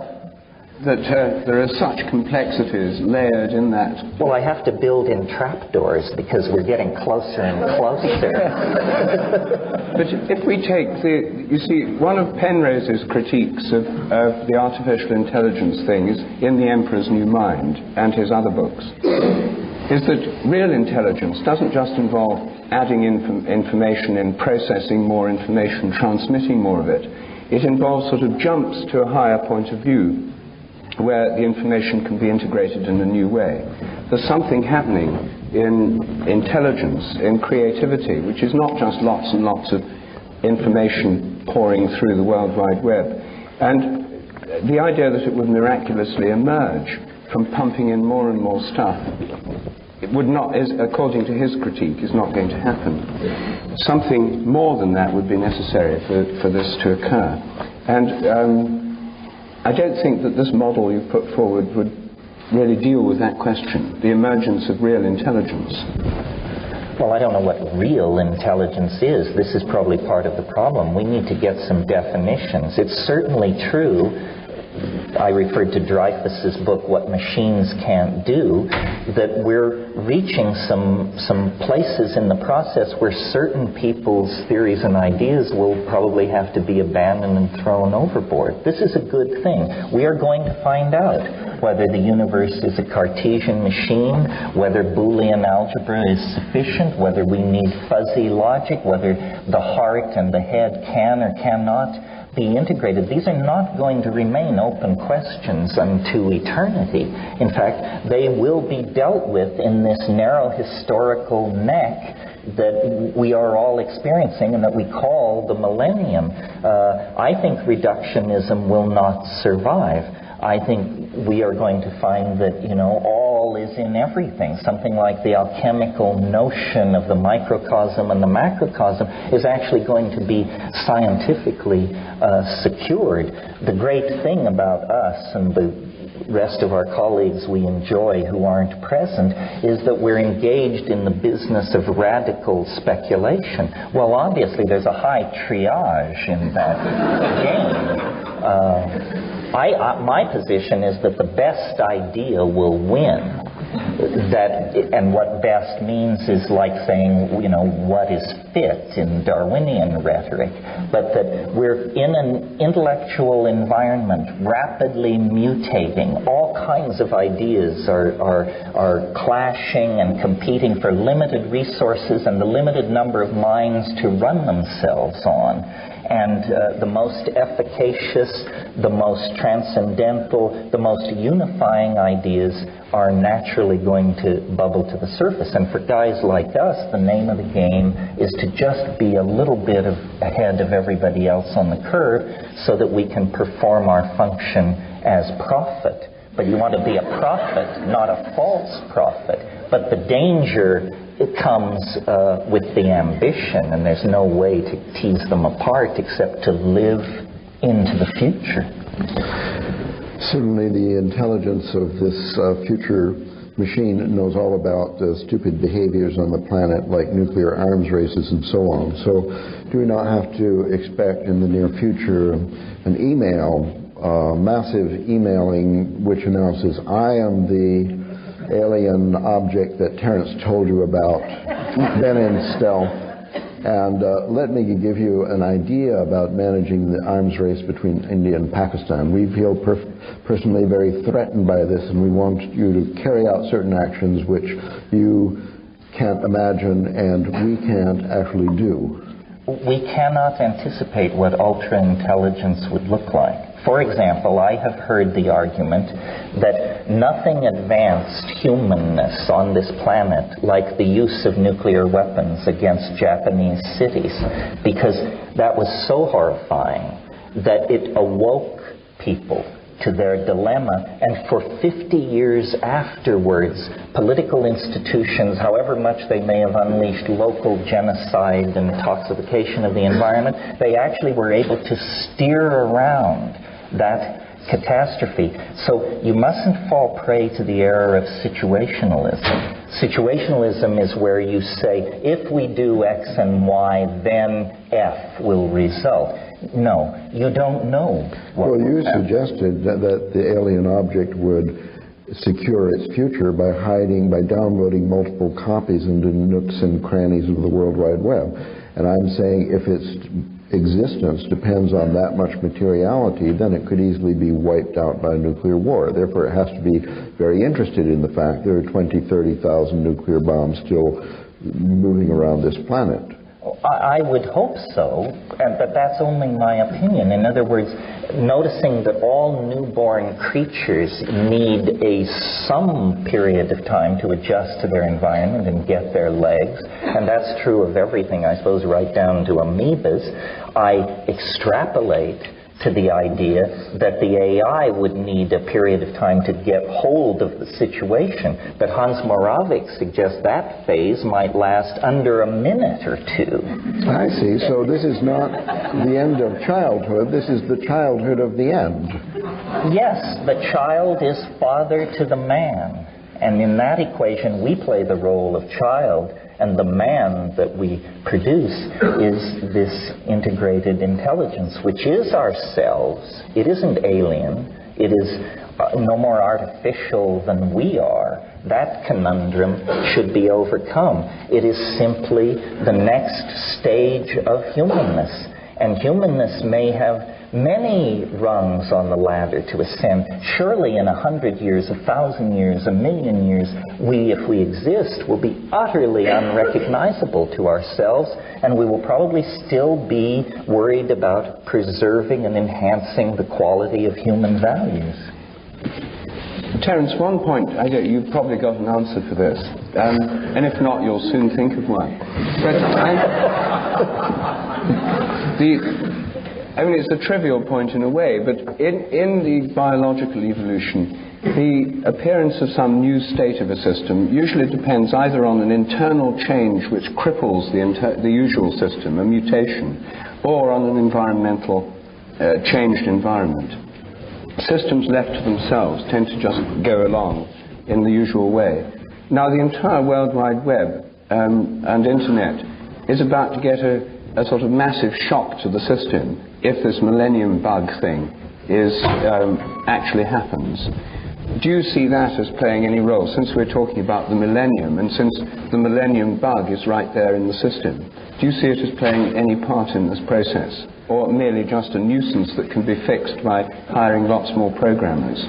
that there are such complexities layered in that. Well, I have to build in trapdoors because we're getting closer and closer. But if we take one of Penrose's critiques of the artificial intelligence thing is in The Emperor's New Mind and his other books, is that real intelligence doesn't just involve adding information and processing more information, transmitting more of it. It involves sort of jumps to a higher point of view where the information can be integrated in a new way. There's something happening in intelligence, in creativity, which is not just lots and lots of information pouring through the World Wide Web. And the idea that it would miraculously emerge from pumping in more and more stuff, it would not, according to his critique, is not going to happen. Something more than that would be necessary for this to occur. And I don't think that this model you put forward would really deal with that question, the emergence of real intelligence. Well, I don't know what real intelligence is. This is probably part of the problem. We need to get some definitions. It's certainly true, I referred to Dreyfus's book, What Machines Can't Do, that we're reaching some places in the process where certain people's theories and ideas will probably have to be abandoned and thrown overboard. This is a good thing. We are going to find out whether the universe is a Cartesian machine, whether Boolean algebra is sufficient, whether we need fuzzy logic, whether the heart and the head can or cannot be integrated. These are not going to remain open questions unto eternity. In fact, they will be dealt with in this narrow historical neck that we are all experiencing and that we call the millennium. I think reductionism will not survive. I think we are going to find that, all is in everything. Something like the alchemical notion of the microcosm and the macrocosm is actually going to be scientifically secured. The great thing about us and the rest of our colleagues we enjoy who aren't present is that we're engaged in the business of radical speculation. Well, obviously there's a high triage in that game. My position is that the best idea will win. And what best means is like saying, what is fit in Darwinian rhetoric, but that we're in an intellectual environment rapidly mutating. All kinds of ideas are clashing and competing for limited resources and the limited number of minds to run themselves on. And the most efficacious, the most transcendental, the most unifying ideas are naturally going to bubble to the surface. And for guys like us, the name of the game is to just be a little bit ahead of everybody else on the curve so that we can perform our function as prophet. But you want to be a prophet, not a false prophet. But the danger comes with the ambition, and there's no way to tease them apart except to live into the future. Certainly the intelligence of this future machine knows all about stupid behaviors on the planet like nuclear arms races and so on. So do we not have to expect in the near future an email, massive emailing which announces, I am the alien object that Terence told you about, Ben and Stell. And let me give you an idea about managing the arms race between India and Pakistan. We feel personally very threatened by this, and we want you to carry out certain actions which you can't imagine and we can't actually do. We cannot anticipate what ultra-intelligence would look like. For example, I have heard the argument that nothing advanced humanness on this planet like the use of nuclear weapons against Japanese cities, because that was so horrifying that it awoke people to their dilemma, and for 50 years afterwards, political institutions, however much they may have unleashed local genocide and toxification of the environment, they actually were able to steer around that catastrophe. So you mustn't fall prey to the error of situationalism. Situationalism is where you say, if we do X and Y, then F will result. No, you don't know what Well, you will happen. suggested that the alien object would secure its future by downloading multiple copies into nooks and crannies of the World Wide Web. And I'm saying if its existence depends on that much materiality, then it could easily be wiped out by a nuclear war. Therefore, it has to be very interested in the fact there are 20,000, 30,000 nuclear bombs still moving around this planet. I would hope so, but that's only my opinion. In other words, noticing that all newborn creatures need some period of time to adjust to their environment and get their legs, and that's true of everything, I suppose, right down to amoebas. I extrapolate to the idea that the AI would need a period of time to get hold of the situation. But Hans Moravec suggests that phase might last under a minute or two. I see. So this is not the end of childhood. This is the childhood of the end. Yes, the child is father to the man. And in that equation, we play the role of child, and the man that we produce is this integrated intelligence, which is ourselves. It isn't alien. It is no more artificial than we are. That conundrum should be overcome. It is simply the next stage of humanness. And humanness may have many rungs on the ladder to ascend. Surely in 100 years, 1,000 years, 1,000,000 years, if we exist, will be utterly unrecognizable to ourselves, and we will probably still be worried about preserving and enhancing the quality of human values. Terence, one point, you've probably got an answer for this, and if not, you'll soon think of one. But it's a trivial point in a way, but in the biological evolution, the appearance of some new state of a system usually depends either on an internal change which cripples the usual system, a mutation, or on an environmental changed environment. Systems left to themselves tend to just go along in the usual way. Now, the entire World Wide Web and Internet is about to get a sort of massive shock to the system if this millennium bug thing actually happens. Do you see that as playing any role, since we're talking about the millennium, and since the millennium bug is right there in the system? Do you see it as playing any part in this process, or merely just a nuisance that can be fixed by hiring lots more programmers?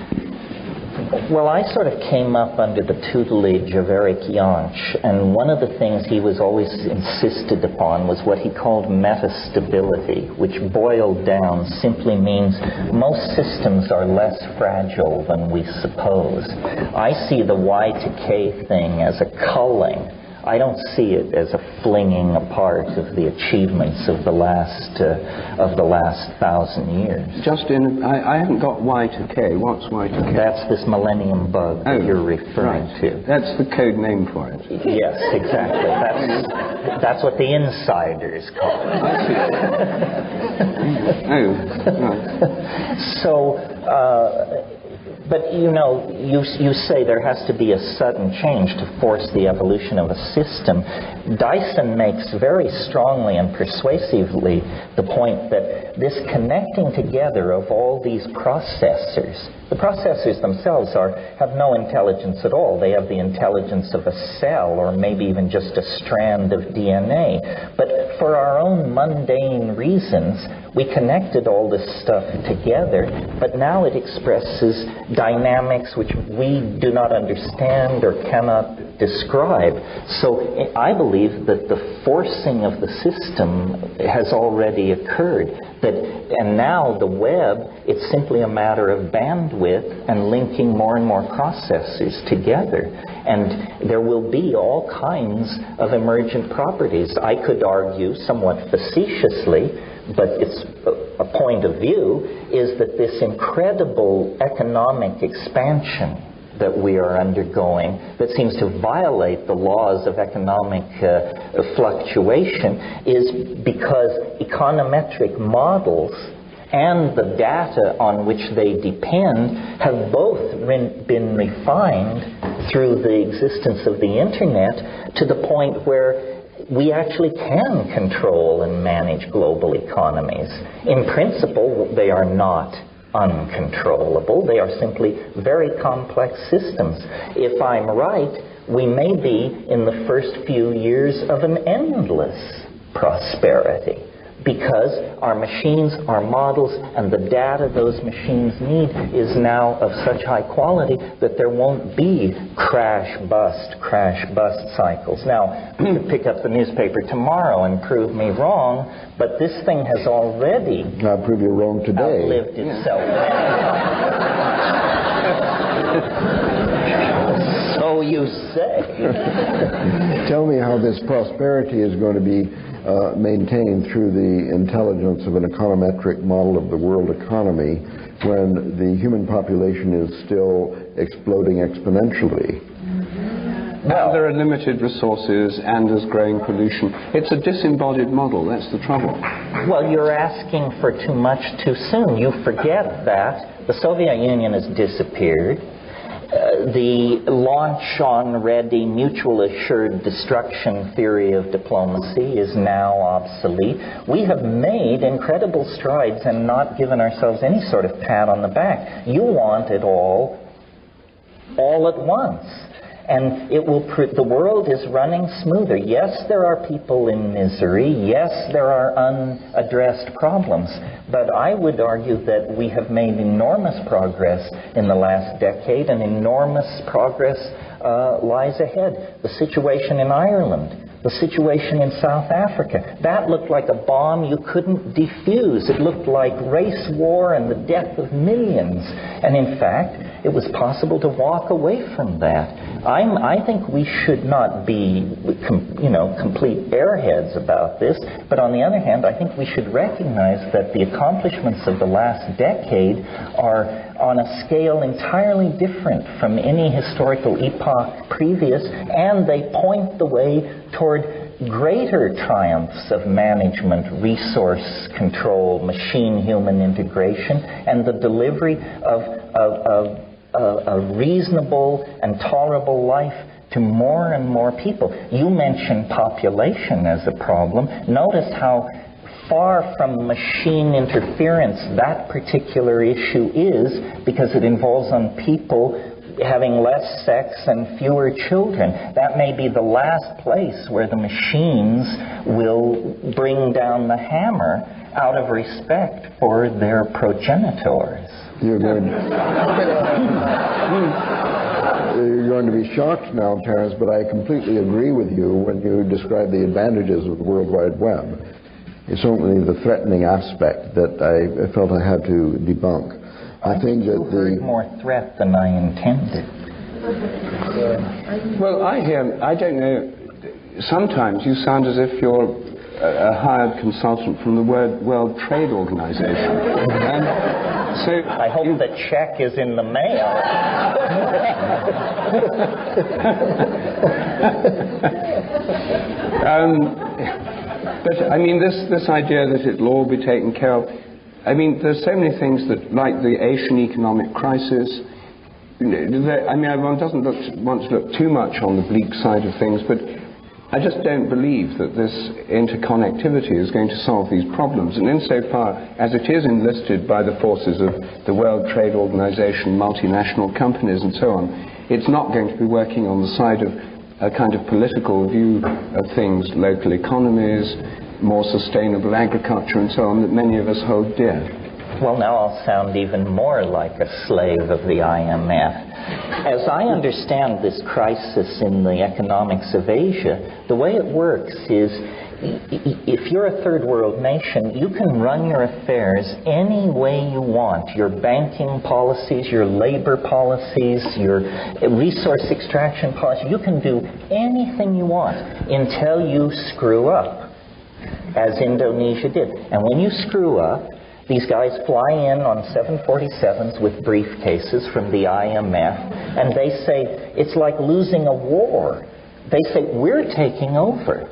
Well, I sort of came up under the tutelage of Eric Jansch, and one of the things he was always insisted upon was what he called metastability, which boiled down simply means most systems are less fragile than we suppose. I see the Y to K thing as a culling. I don't see it as a flinging apart of the achievements of the last 1,000 years. I haven't got Y to K. What's Y to K? That's this millennium bug that you're referring to. That's the code name for it. Yes, exactly. That's what the insiders call it. So. But you say there has to be a sudden change to force the evolution of a system. Dyson makes very strongly and persuasively the point that this connecting together of all these processors, the processors themselves have no intelligence at all. They have the intelligence of a cell or maybe even just a strand of DNA. But for our own mundane reasons, we connected all this stuff together, but now it expresses dynamics which we do not understand or cannot describe. So I believe that the forcing of the system has already occurred. And now the web, it's simply a matter of bandwidth and linking more and more processors together. And there will be all kinds of emergent properties. I could argue somewhat facetiously, but it's a point of view, is that this incredible economic expansion that we are undergoing, that seems to violate the laws of economic fluctuation, is because econometric models and the data on which they depend have both been refined through the existence of the Internet to the point where we actually can control and manage global economies. In principle, they are not uncontrollable. They are simply very complex systems. If I'm right, we may be in the first few years of an endless prosperity. because our machines, our models, and the data those machines need is now of such high quality that there won't be crash-bust cycles. Now, you could pick up the newspaper tomorrow and prove me wrong, but this thing has already I'll prove you wrong today. outlived itself. So you say. Tell me how this prosperity is going to be maintained through the intelligence of an econometric model of the world economy when the human population is still exploding exponentially. Well, there are limited resources and there's growing pollution. It's a disembodied model, that's the trouble. Well, you're asking for too much too soon. You forget that the Soviet Union has disappeared. The launch on ready, mutual assured destruction theory of diplomacy is now obsolete. We have made incredible strides and not given ourselves any sort of pat on the back. You want it all at once. And it will the world is running smoother. Yes, there are people in misery. Yes, there are unaddressed problems. But I would argue that we have made enormous progress in the last decade, and enormous progress lies ahead. The situation in Ireland, the situation in South Africa, that looked like a bomb you couldn't defuse. It looked like race war and the death of millions. And in fact, it was possible to walk away from that. I think we should not be, complete airheads about this. But on the other hand, I think we should recognize that the accomplishments of the last decade are on a scale entirely different from any historical epoch previous, and they point the way toward greater triumphs of management, resource control, machine-human integration, and the delivery of a reasonable and tolerable life to more and more people. You mentioned population as a problem. Notice how far from machine interference that particular issue is, because it involves on people having less sex and fewer children. That may be the last place where the machines will bring down the hammer out of respect for their progenitors. You're going to be shocked now, Terence, but I completely agree with you when you describe the advantages of the World Wide Web. It's only the threatening aspect that I felt I had to debunk. I think that you heard more threat than I intended. Well, I don't know, sometimes you sound as if you're a hired consultant from the World Trade Organization. So I hope the check is in the mail. But I mean, this idea that it'll all be taken care of, I mean, there's so many things that, like the Asian economic crisis, one doesn't want to look too much on the bleak side of things, but I just don't believe that this interconnectivity is going to solve these problems. And insofar as it is enlisted by the forces of the World Trade Organization, multinational companies and so on, it's not going to be working on the side of a kind of political view of things, local economies, more sustainable agriculture and so on, that many of us hold dear. Well, now I'll sound even more like a slave of the IMF. As I understand this crisis in the economics of Asia, the way it works is if you're a third world nation, you can run your affairs any way you want. Your banking policies, your labor policies, your resource extraction policies, you can do anything you want until you screw up, as Indonesia did. And when you screw up, these guys fly in on 747s with briefcases from the IMF, and they say, it's like losing a war. They say, we're taking over.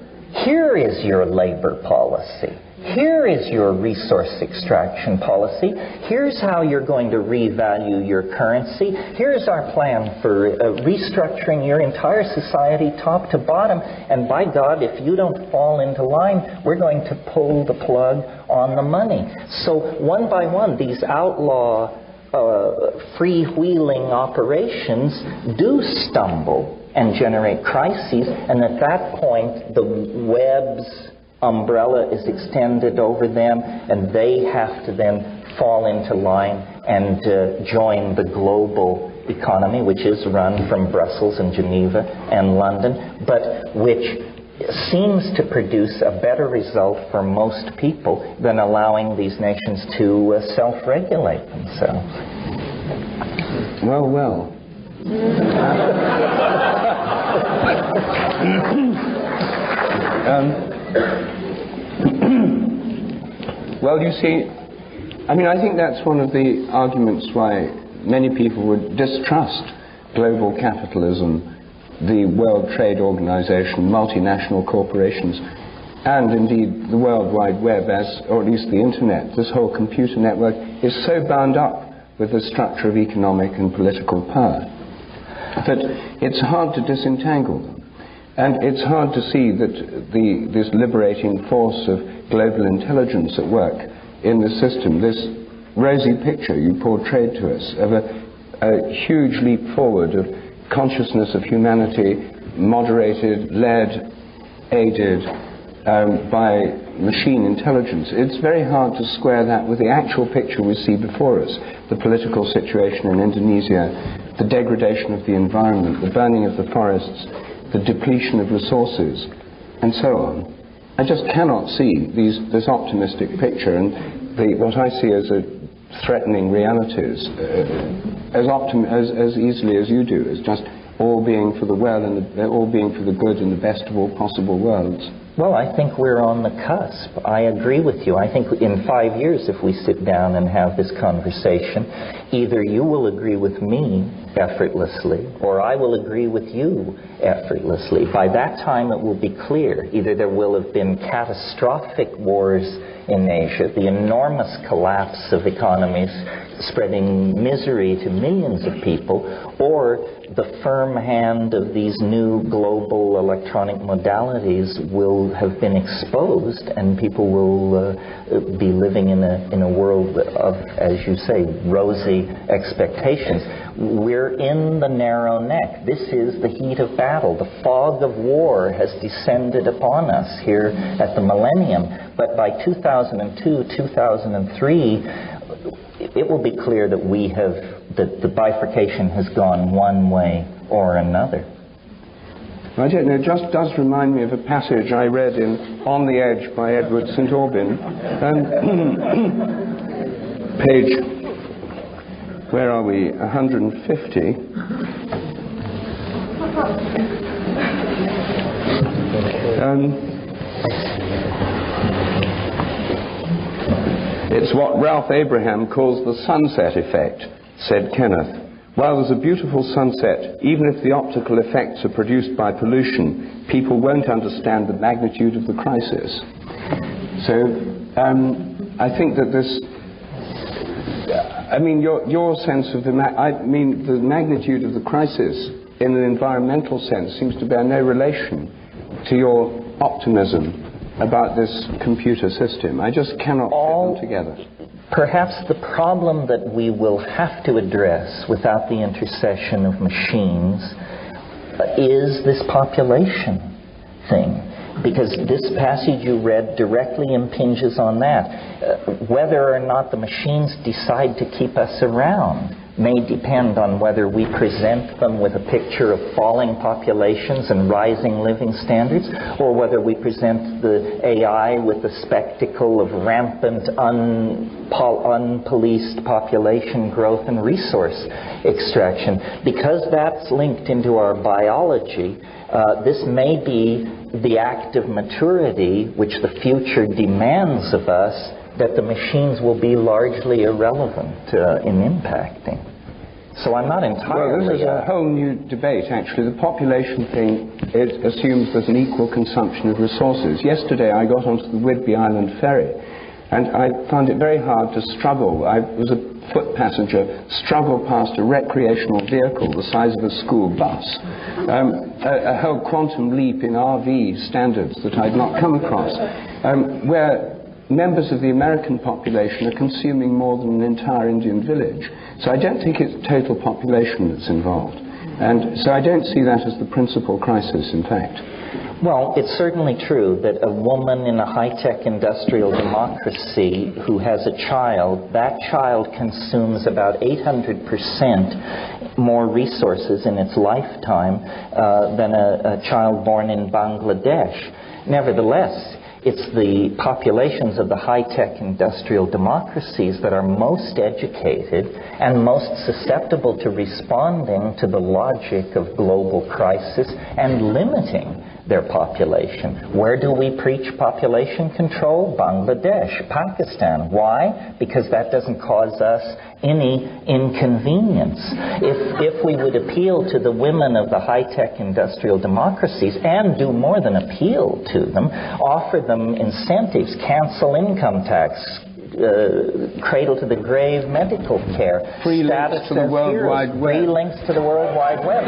Here is your labor policy. Here is your resource extraction policy. Here's how you're going to revalue your currency. Here's our plan for restructuring your entire society top to bottom. And by God, if you don't fall into line, we're going to pull the plug on the money. So one by one, these outlaw freewheeling operations do stumble and generate crises, and at that point the webs umbrella is extended over them, and they have to then fall into line and join the global economy, which is run from Brussels and Geneva and London, but which seems to produce a better result for most people than allowing these nations to self-regulate themselves. Well. Well, you see, I think that's one of the arguments why many people would distrust global capitalism, the World Trade Organization, multinational corporations, and indeed the World Wide Web, or at least the Internet. This whole computer network is so bound up with the structure of economic and political power that it's hard to disentangle them. And it's hard to see that this liberating force of global intelligence at work in the system, this rosy picture you portrayed to us of a huge leap forward of consciousness of humanity, moderated, led, aided by machine intelligence. It's very hard to square that with the actual picture we see before us, the political situation in Indonesia, the degradation of the environment, the burning of the forests, the depletion of resources, and so on. I just cannot see this optimistic picture and what I see as threatening realities as easily as you do, as just all being for the well and all being for the good and the best of all possible worlds. Well, I think we're on the cusp. I agree with you. I think in 5 years, if we sit down and have this conversation, either you will agree with me effortlessly, or I will agree with you effortlessly. By that time, it will be clear. Either there will have been catastrophic wars in Asia, the enormous collapse of economies spreading misery to millions of people, or the firm hand of these new global electronic modalities will have been exposed, and people will be living in a world of, as you say, rosy expectations. We're in the narrow neck. This is the heat of battle. The fog of war has descended upon us here at the millennium. But by 2002, 2003, it will be clear that that the bifurcation has gone one way or another. I don't know, it just does remind me of a passage I read in On the Edge by Edward St. Aubyn. Page, where are we, 150. It's what Ralph Abraham calls the sunset effect, said Kenneth. While there's a beautiful sunset, even if the optical effects are produced by pollution, people won't understand the magnitude of the crisis. So I think that your sense of the magnitude of the crisis in an environmental sense seems to bear no relation to your optimism about this computer system. I just cannot put them together. Perhaps the problem that we will have to address without the intercession of machines is this population thing. Because this passage you read directly impinges on that. Whether or not the machines decide to keep us around may depend on whether we present them with a picture of falling populations and rising living standards, or whether we present the AI with the spectacle of rampant, unpoliced population growth and resource extraction. Because that's linked into our biology, this may be the act of maturity which the future demands of us, that the machines will be largely irrelevant in impacting. So I'm not entirely... Well, this is a whole new debate, actually. The population thing, it assumes there's an equal consumption of resources. Yesterday I got onto the Whidbey Island ferry, and I found it very hard to struggle. I was a foot passenger, struggle past a recreational vehicle the size of a school bus. A whole quantum leap in RV standards that I'd not come across, where members of the American population are consuming more than an entire Indian village. So I don't think it's total population that's involved. And so I don't see that as the principal crisis, in fact. Well, it's certainly true that a woman in a high-tech industrial democracy who has a child, that child consumes about 800% more resources in its lifetime than a child born in Bangladesh. Nevertheless, it's the populations of the high-tech industrial democracies that are most educated and most susceptible to responding to the logic of global crisis and limiting their population. Where do we preach population control? Bangladesh, Pakistan. Why? Because that doesn't cause us any inconvenience. If we would appeal to the women of the high-tech industrial democracies and do more than appeal to them, offer them incentives, cancel income tax, cradle to the grave medical care, free links to the World Wide Web. Free links to the World Wide Web.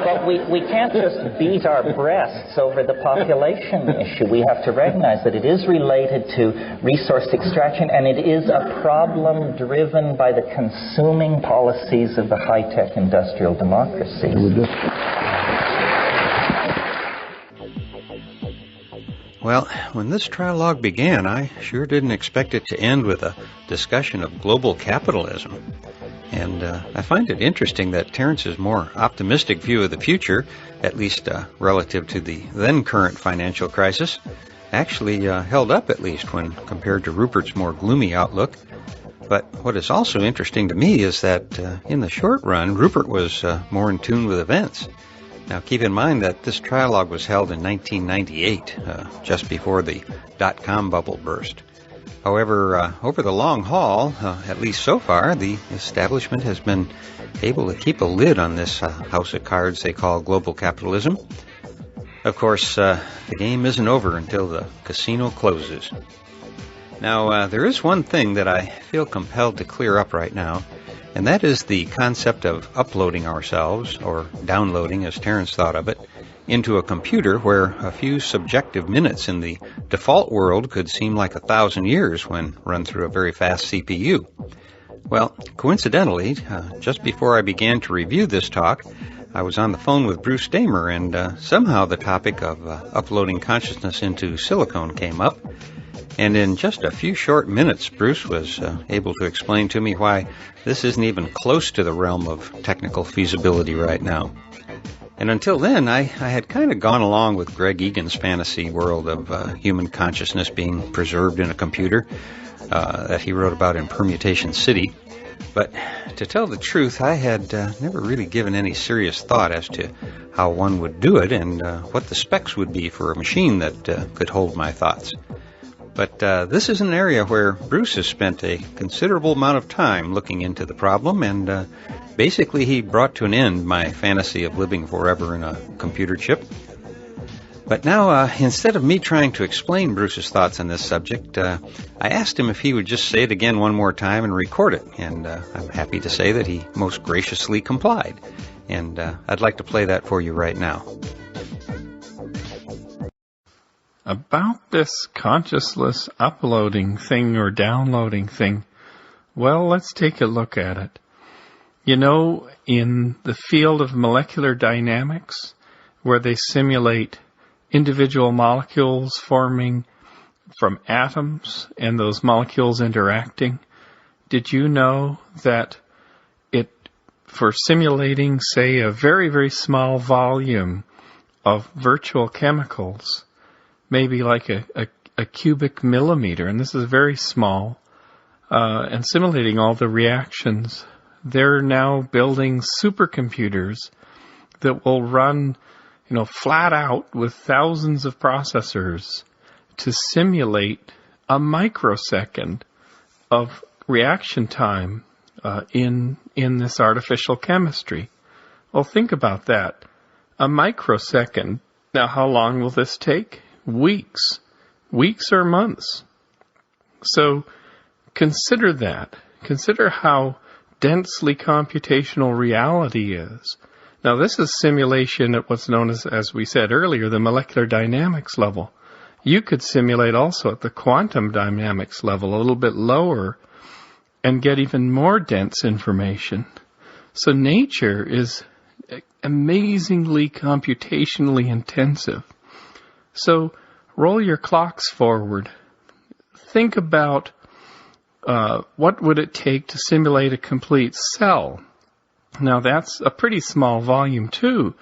But we can't just beat our breasts over the population issue. We have to recognize that it is related to resource extraction, and it is a problem driven by the consuming policies of the high-tech industrial democracies. Well, when this trialogue began, I sure didn't expect it to end with a discussion of global capitalism. And I find it interesting that Terence's more optimistic view of the future, at least relative to the then-current financial crisis, actually held up at least when compared to Rupert's more gloomy outlook. But what is also interesting to me is that in the short run, Rupert was more in tune with events. Now, keep in mind that this trialogue was held in 1998, just before the dot-com bubble burst. However, over the long haul, at least so far, the establishment has been able to keep a lid on this house of cards they call global capitalism. Of course, the game isn't over until the casino closes. Now, there is one thing that I feel compelled to clear up right now, and that is the concept of uploading ourselves, or downloading as Terence thought of it, into a computer where a few subjective minutes in the default world could seem like 1,000 years when run through a very fast CPU. Well, coincidentally, just before I began to review this talk, I was on the phone with Bruce Damer, and somehow the topic of uploading consciousness into silicone came up. And in just a few short minutes, Bruce was able to explain to me why this isn't even close to the realm of technical feasibility right now. And until then, I had kind of gone along with Greg Egan's fantasy world of human consciousness being preserved in a computer that he wrote about in Permutation City. But to tell the truth, I had never really given any serious thought as to how one would do it and what the specs would be for a machine that could hold my thoughts. But this is an area where Bruce has spent a considerable amount of time looking into the problem, and basically he brought to an end my fantasy of living forever in a computer chip. But now, instead of me trying to explain Bruce's thoughts on this subject, I asked him if he would just say it again one more time and record it, and I'm happy to say that he most graciously complied. And I'd like to play that for you right now. About this consciousness uploading thing or downloading thing, well, let's take a look at it. You know, in the field of molecular dynamics, where they simulate individual molecules forming from atoms and those molecules interacting, did you know that for simulating, say, a very, very small volume of virtual chemicals, maybe like a cubic millimeter, and this is very small, and simulating all the reactions, they're now building supercomputers that will run, flat out with thousands of processors to simulate a microsecond of reaction time in this artificial chemistry. Well, think about that. A microsecond. Now, how long will this take? Weeks or months. So consider that. Consider how densely computational reality is. Now, this is simulation at what's known as we said earlier, the molecular dynamics level. You could simulate also at the quantum dynamics level, a little bit lower, and get even more dense information. So nature is amazingly computationally intensive. So roll your clocks forward. Think about what would it take to simulate a complete cell. Now that's a pretty small volume too,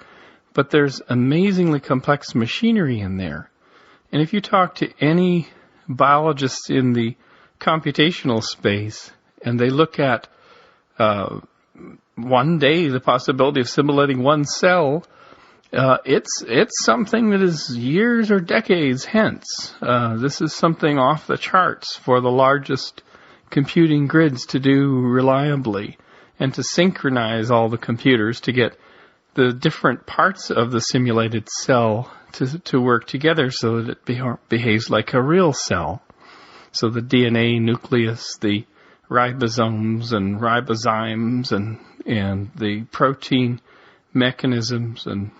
but there's amazingly complex machinery in there. And if you talk to any biologist in the computational space, and they look at one day the possibility of simulating one cell, it's something that is years or decades hence. This is something off the charts for the largest computing grids to do reliably and to synchronize all the computers to get the different parts of the simulated cell to work together so that it behaves like a real cell. So the DNA nucleus, the ribosomes and ribozymes and the protein mechanisms and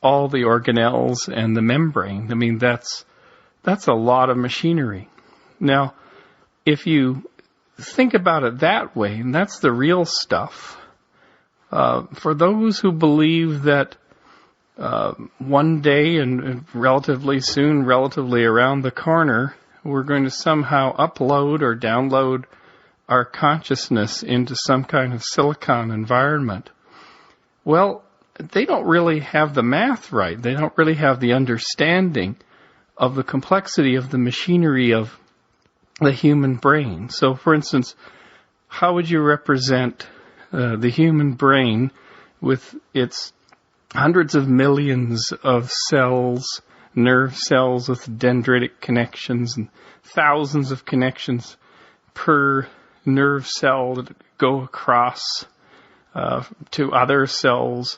all the organelles and the membrane. I mean, that's a lot of machinery. Now, if you think about it that way, and that's the real stuff, for those who believe that one day and relatively soon, relatively around the corner, we're going to somehow upload or download our consciousness into some kind of silicon environment. Well, they don't really have the math right. They don't really have the understanding of the complexity of the machinery of the human brain. So, for instance, how would you represent the human brain with its hundreds of millions of cells, nerve cells with dendritic connections and thousands of connections per nerve cell that go across to other cells?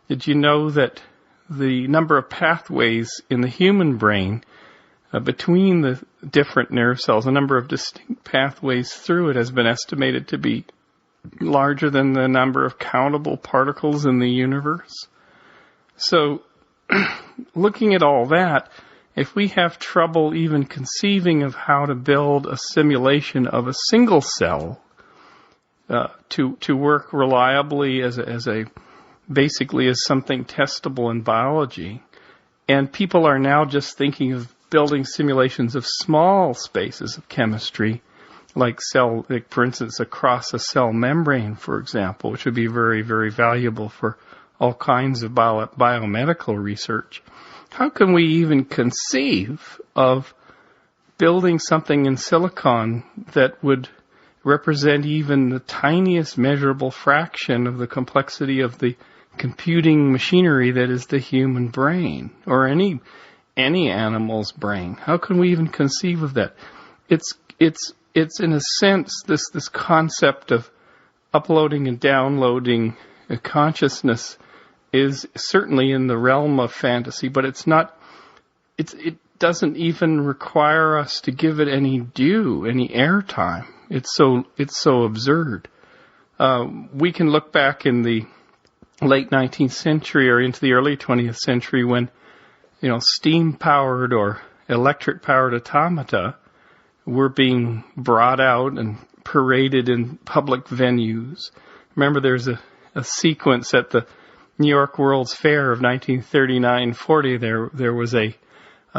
Did you know that the number of pathways in the human brain between the different nerve cells, the number of distinct pathways through it, has been estimated to be larger than the number of countable particles in the universe? So, looking at all that, if we have trouble even conceiving of how to build a simulation of a single cell to work reliably as basically as something testable in biology, and people are now just thinking of building simulations of small spaces of chemistry, like for instance, across a cell membrane, for example, which would be very, very valuable for all kinds of biomedical research. How can we even conceive of building something in silicon that would represent even the tiniest measurable fraction of the complexity of the computing machinery that is the human brain, or any animal's brain? How can we even conceive of that? It's in a sense this concept of uploading and downloading a consciousness is certainly in the realm of fantasy, but it's not. It doesn't even require us to give it any airtime. It's so absurd. We can look back in the late 19th century or into the early 20th century when, steam-powered or electric-powered automata were being brought out and paraded in public venues. Remember, there's a sequence at the New York World's Fair of 1939-40. There was a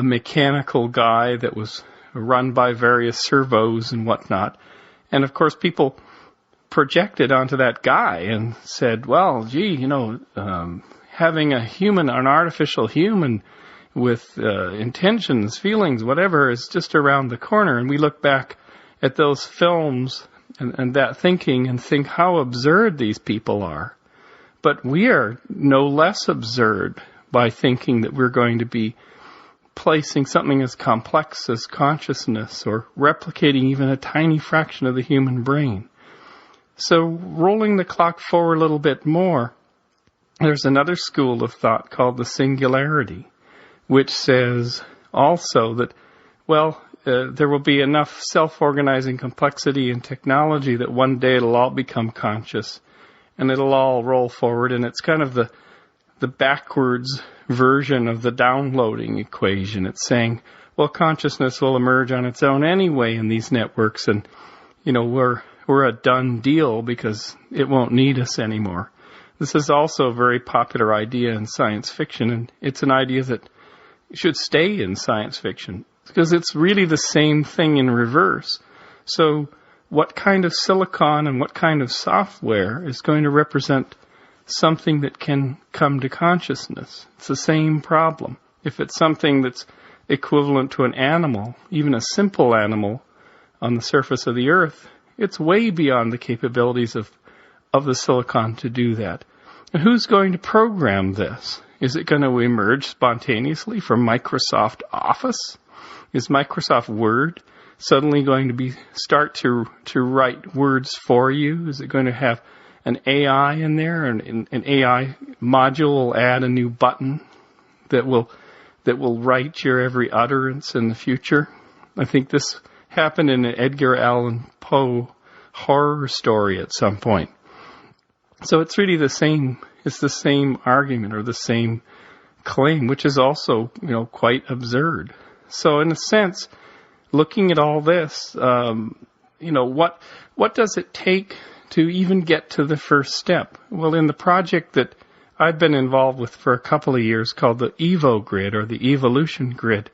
mechanical guy that was run by various servos and whatnot. And, of course, people projected onto that guy and said, well, gee, having an artificial human with intentions, feelings, whatever, is just around the corner. And we look back at those films and that thinking and think how absurd these people are. But we are no less absurd by thinking that we're going to be placing something as complex as consciousness or replicating even a tiny fraction of the human brain. So rolling the clock forward a little bit more, there's another school of thought called the singularity, which says also that, there will be enough self-organizing complexity and technology that one day it'll all become conscious and it'll all roll forward, and it's kind of the backwards version of the downloading equation. It's saying, consciousness will emerge on its own anyway in these networks, and, we're a done deal because it won't need us anymore. This is also a very popular idea in science fiction, and it's an idea that should stay in science fiction because it's really the same thing in reverse. So what kind of silicon and what kind of software is going to represent something that can come to consciousness? It's the same problem. If it's something that's equivalent to an animal, even a simple animal on the surface of the earth, it's way beyond the capabilities of the silicon to do that. And who's going to program this? Is it going to emerge spontaneously from Microsoft Office? Is Microsoft Word suddenly going to start to write words for you? Is it going to have an AI in there, and an AI module will add a new button that will write your every utterance in the future? I think this happened in an Edgar Allan Poe horror story at some point. So it's really the same argument or the same claim, which is also, quite absurd. So in a sense, looking at all this, what does it take to even get to the first step? Well, in the project that I've been involved with for a couple of years called the Evo Grid or the Evolution Grid,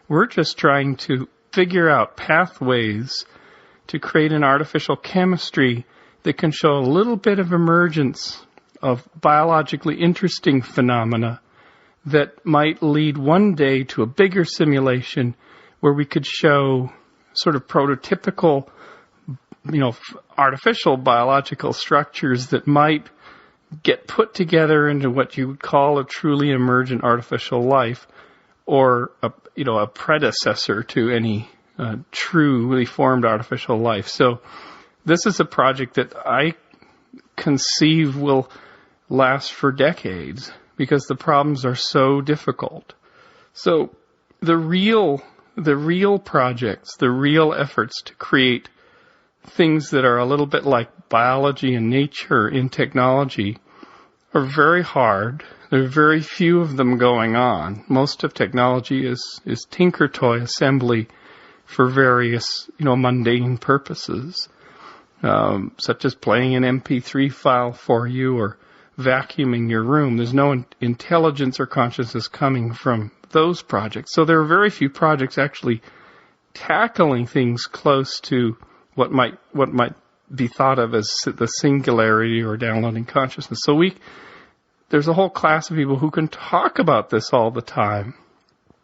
we're just trying to figure out pathways to create an artificial chemistry that can show a little bit of emergence of biologically interesting phenomena that might lead one day to a bigger simulation where we could show sort of prototypical, artificial biological structures that might get put together into what you would call a truly emergent artificial life, or a predecessor to any truly formed artificial life. So this is a project that I conceive will last for decades because the problems are so difficult. So the real projects, the real efforts to create things that are a little bit like biology and nature in technology are very hard. There are very few of them going on. Most of technology is tinker toy assembly for various, mundane purposes, such as playing an MP3 file for you or vacuuming your room. There's no intelligence or consciousness coming from those projects. So there are very few projects actually tackling things close to what might be thought of as the singularity or downloading consciousness. So there's a whole class of people who can talk about this all the time,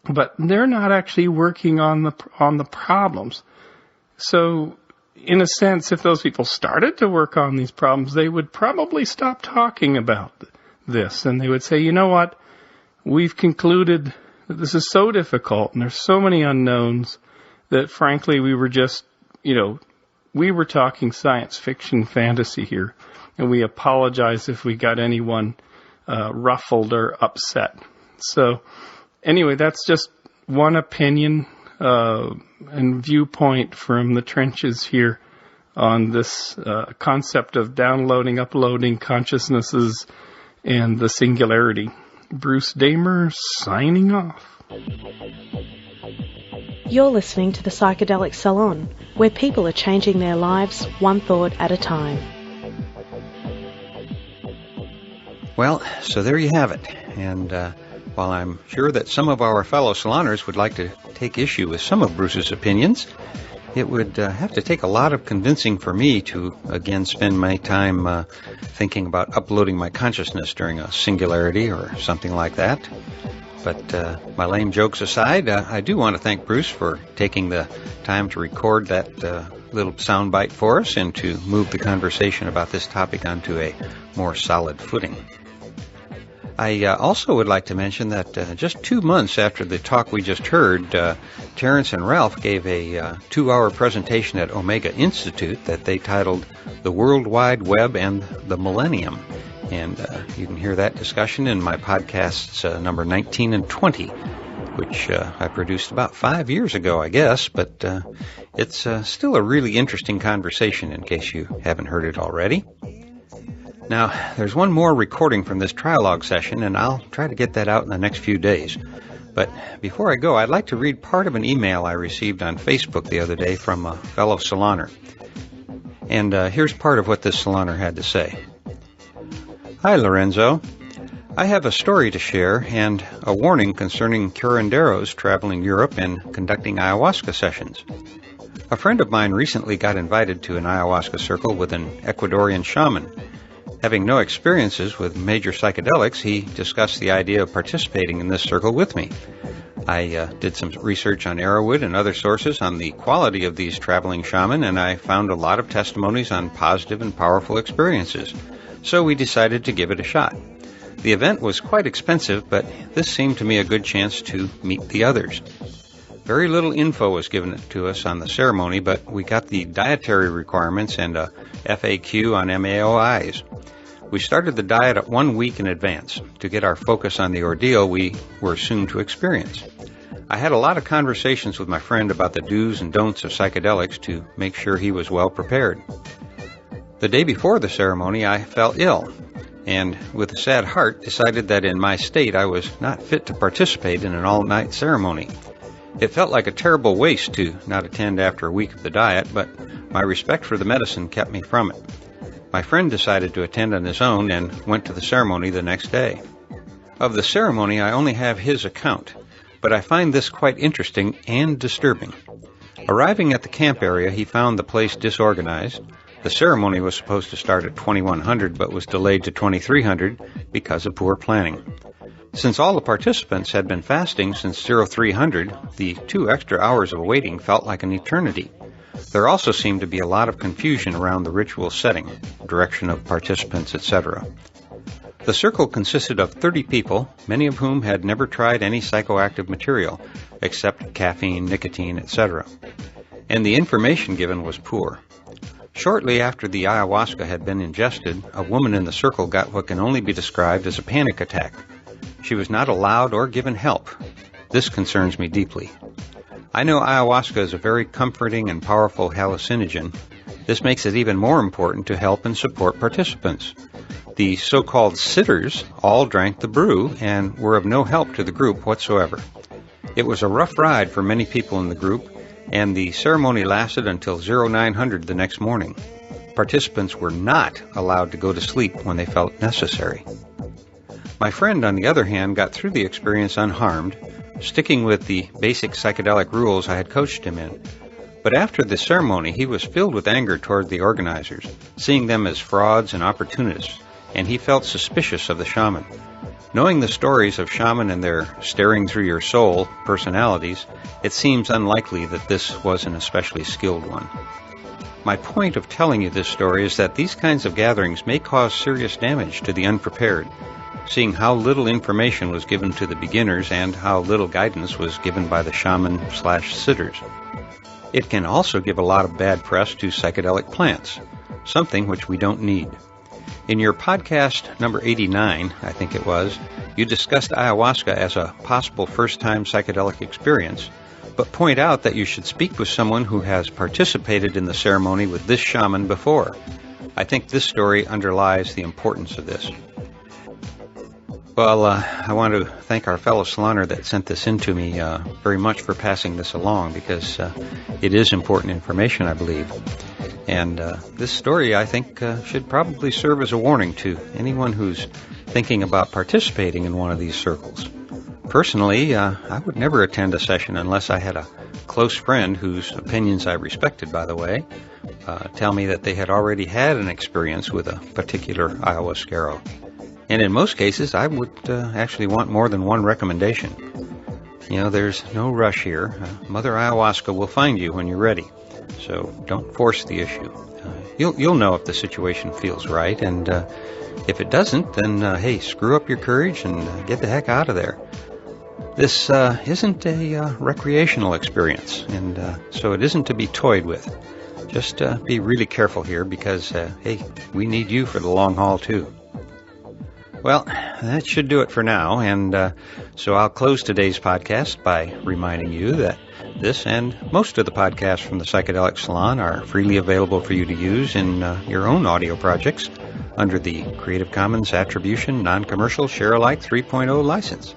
but they're not actually working on the problems. So in a sense, if those people started to work on these problems, they would probably stop talking about this, and they would say, you know what, we've concluded that this is so difficult and there's so many unknowns that frankly we were just, we were talking science fiction fantasy here, and we apologize if we got anyone ruffled or upset. So anyway, that's just one opinion and viewpoint from the trenches here on this concept of downloading, uploading consciousnesses and the singularity. Bruce Damer signing off. You're listening to the Psychedelic Salon, where people are changing their lives one thought at a time. Well, so there you have it. And while I'm sure that some of our fellow saloners would like to take issue with some of Bruce's opinions, it would have to take a lot of convincing for me to again spend my time thinking about uploading my consciousness during a singularity or something like that. But my lame jokes aside, I do want to thank Bruce for taking the time to record that little soundbite for us and to move the conversation about this topic onto a more solid footing. I also would like to mention that just 2 months after the talk we just heard, Terrence and Ralph gave a 2-hour presentation at Omega Institute that they titled The World Wide Web and the Millennium. And you can hear that discussion in my podcasts number 19 and 20, which I produced about 5 years ago, I guess. But it's still a really interesting conversation in case you haven't heard it already. Now, there's one more recording from this trialogue session, and I'll try to get that out in the next few days. But before I go, I'd like to read part of an email I received on Facebook the other day from a fellow saloner. And here's part of what this saloner had to say. Hi, Lorenzo. I have a story to share and a warning concerning curanderos traveling Europe and conducting ayahuasca sessions. A friend of mine recently got invited to an ayahuasca circle with an Ecuadorian shaman. Having no experiences with major psychedelics, he discussed the idea of participating in this circle with me. I did some research on Arrowwood and other sources on the quality of these traveling shaman, and I found a lot of testimonies on positive and powerful experiences. So we decided to give it a shot. The event was quite expensive, but this seemed to me a good chance to meet the others. Very little info was given to us on the ceremony, but we got the dietary requirements and a FAQ on MAOIs. We started the diet 1 week in advance to get our focus on the ordeal we were soon to experience. I had a lot of conversations with my friend about the do's and don'ts of psychedelics to make sure he was well prepared. The day before the ceremony, I fell ill, and with a sad heart decided that in my state I was not fit to participate in an all-night ceremony. It felt like a terrible waste to not attend after a week of the diet, but my respect for the medicine kept me from it. My friend decided to attend on his own and went to the ceremony the next day. Of the ceremony, I only have his account, but I find this quite interesting and disturbing. Arriving at the camp area, he found the place disorganized. The ceremony was supposed to start at 2100 but was delayed to 2300 because of poor planning. Since all the participants had been fasting since 0300, the 2 extra hours of waiting felt like an eternity. There also seemed to be a lot of confusion around the ritual setting, direction of participants, etc. The circle consisted of 30 people, many of whom had never tried any psychoactive material, except caffeine, nicotine, etc. And the information given was poor. Shortly after the ayahuasca had been ingested, a woman in the circle got what can only be described as a panic attack. She was not allowed or given help. This concerns me deeply. I know ayahuasca is a very comforting and powerful hallucinogen. This makes it even more important to help and support participants. The so-called sitters all drank the brew and were of no help to the group whatsoever. It was a rough ride for many people in the group, and the ceremony lasted until 0900 the next morning. Participants were not allowed to go to sleep when they felt necessary. My friend, on the other hand, got through the experience unharmed, sticking with the basic psychedelic rules I had coached him in. But after the ceremony, he was filled with anger toward the organizers, seeing them as frauds and opportunists, and he felt suspicious of the shaman. Knowing the stories of shaman and their staring through your soul personalities, it seems unlikely that this was an especially skilled one. My point of telling you this story is that these kinds of gatherings may cause serious damage to the unprepared, seeing how little information was given to the beginners and how little guidance was given by the shaman/sitters. It can also give a lot of bad press to psychedelic plants, something which we don't need. In your podcast number 89, I think it was, you discussed ayahuasca as a possible first-time psychedelic experience, but point out that you should speak with someone who has participated in the ceremony with this shaman before. I think this story underlies the importance of this. Well, I want to thank our fellow saloner that sent this in to me very much for passing this along, because it is important information, I believe. And this story, I think, should probably serve as a warning to anyone who's thinking about participating in one of these circles. Personally, I would never attend a session unless I had a close friend whose opinions I respected, by the way, tell me that they had already had an experience with a particular ayahuasquero. And in most cases, I would actually want more than one recommendation. You know, there's no rush here. Mother Ayahuasca will find you when you're ready. So don't force the issue. You'll know if the situation feels right, and if it doesn't, then hey, screw up your courage and get the heck out of there. This isn't a recreational experience, and so it isn't to be toyed with. Just be really careful here, because hey, we need you for the long haul too. Well, that should do it for now, and so I'll close today's podcast by reminding you that this and most of the podcasts from the Psychedelic Salon are freely available for you to use in your own audio projects under the Creative Commons Attribution Non-Commercial Share-alike 3.0 license.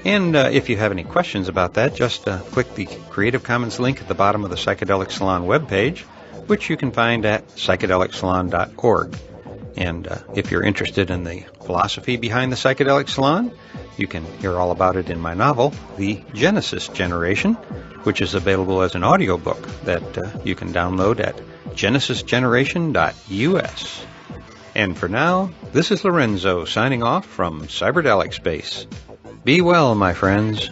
And if you have any questions about that, just click the Creative Commons link at the bottom of the Psychedelic Salon webpage, which you can find at psychedelicsalon.org. And if you're interested in the philosophy behind the Psychedelic Salon, you can hear all about it in my novel, The Genesis Generation, which is available as an audiobook that you can download at genesisgeneration.us. And for now, this is Lorenzo signing off from Cyberdelic Space. Be well, my friends.